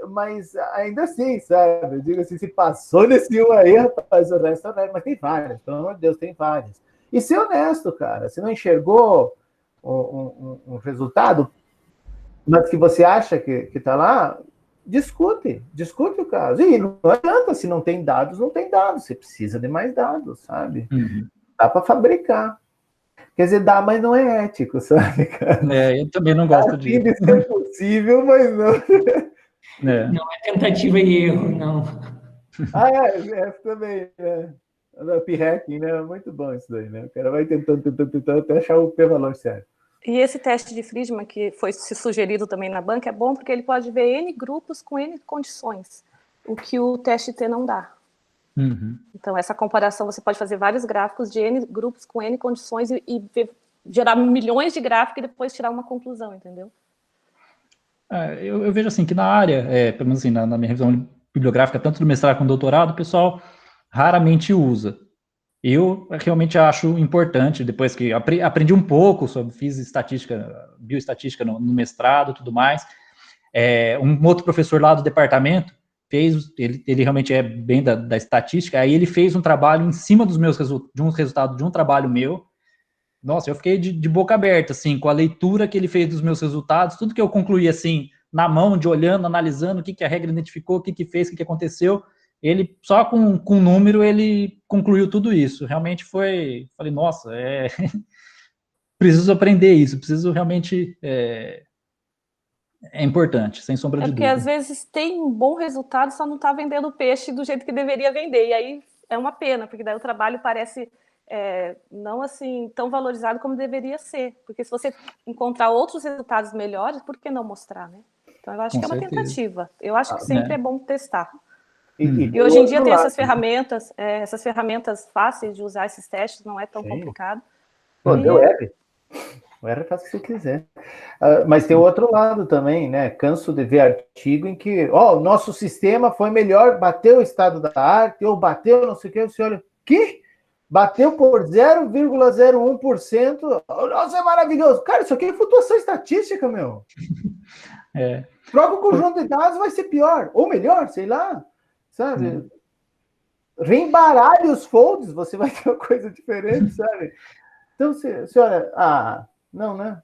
Mas ainda assim, sabe? Eu digo assim, se passou nesse um aí, rapaz, o resto não é, mas tem várias, pelo amor de Deus, tem várias. E ser honesto, cara, se não enxergou um resultado, mas que você acha que está lá, discute o caso. E não adianta, se não tem dados, não tem dados. Você precisa de mais dados, sabe? Dá para fabricar. Quer dizer, dá, mas não é ético, sabe, cara? Eu também não gosto disso. Isso é possível, mas não. Não é tentativa e erro, não. Também, né? P-hacking, né? Muito bom isso daí, né? O cara vai tentando até achar o p-valor certo. E esse teste de Friedman, que foi se sugerido também na banca, é bom porque ele pode ver N grupos com N condições, o que o teste T não dá. Então, essa comparação, você pode fazer vários gráficos de N grupos com N condições e gerar milhões de gráficos e depois tirar uma conclusão, entendeu? Eu vejo assim, que na área, pelo menos assim, na minha revisão bibliográfica, tanto do mestrado quanto do doutorado, o pessoal raramente usa. Eu realmente acho importante, depois que aprendi um pouco fiz estatística, bioestatística no mestrado e tudo mais, um outro professor lá do departamento ele realmente é bem da estatística, aí ele fez um trabalho em cima dos meus resultados de um trabalho meu. Nossa, eu fiquei de boca aberta, assim, com a leitura que ele fez dos meus resultados, tudo que eu concluí, assim, na mão, de olhando, analisando o que a regra identificou, o que fez, o que aconteceu, ele, só com número, ele concluiu tudo isso. Realmente falei, nossa, preciso aprender isso, preciso realmente, é importante, sem sombra de dúvida. Porque às vezes tem um bom resultado, só não está vendendo o peixe do jeito que deveria vender, e aí é uma pena, porque daí o trabalho parece não assim tão valorizado como deveria ser, porque se você encontrar outros resultados melhores, por que não mostrar, né? Então eu acho que é uma tentativa, eu acho que sempre é bom testar. E hoje em dia tem essas ferramentas fáceis de usar esses testes, não é tão complicado. Pô, deu R. O R faz o que você quiser. Mas tem o outro lado também, né? Canso de ver artigo em que, o nosso sistema foi melhor, bateu o estado da arte, ou bateu não sei o que, você olha, que? Bateu por 0,01%. Nossa, é maravilhoso. Cara, isso aqui é flutuação estatística, meu. Troca o conjunto de dados, vai ser pior. Ou melhor, sei lá. Sabe? Reembaralhe os folds, você vai ter uma coisa diferente, sabe? Então, senhora, não, né?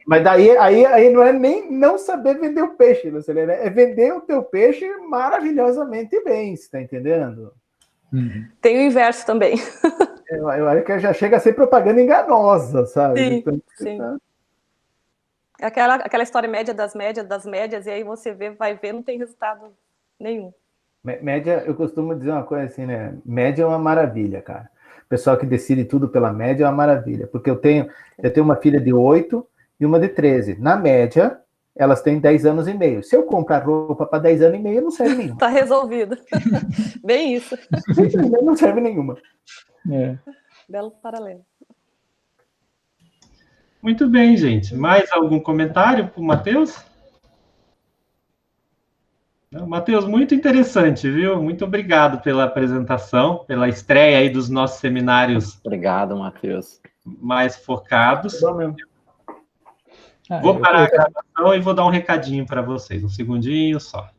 Mas daí aí não é nem não saber vender o peixe, Lucilene, é vender o teu peixe maravilhosamente bem, você tá entendendo? Tem o inverso também. Eu acho que já chega a ser propaganda enganosa, sabe? Sim, então, sim. É aquela história média, e aí você vai ver, não tem resultado nenhum. Média, eu costumo dizer uma coisa assim, né? Média é uma maravilha, cara. O pessoal que decide tudo pela média é uma maravilha. Porque eu tenho uma filha de 8 e uma de 13. Na média, elas têm 10 anos e meio. Se eu comprar roupa para 10 anos e meio, não serve nenhuma. Tá resolvido. Bem isso. Não serve nenhuma. Belo paralelo. Muito bem, gente. Mais algum comentário para o Matheus? Matheus, muito interessante, viu? Muito obrigado pela apresentação, pela estreia aí dos nossos seminários. Obrigado, Matheus. Mais focados. Bom mesmo. Vou parar a gravação e vou dar um recadinho para vocês. Um segundinho só.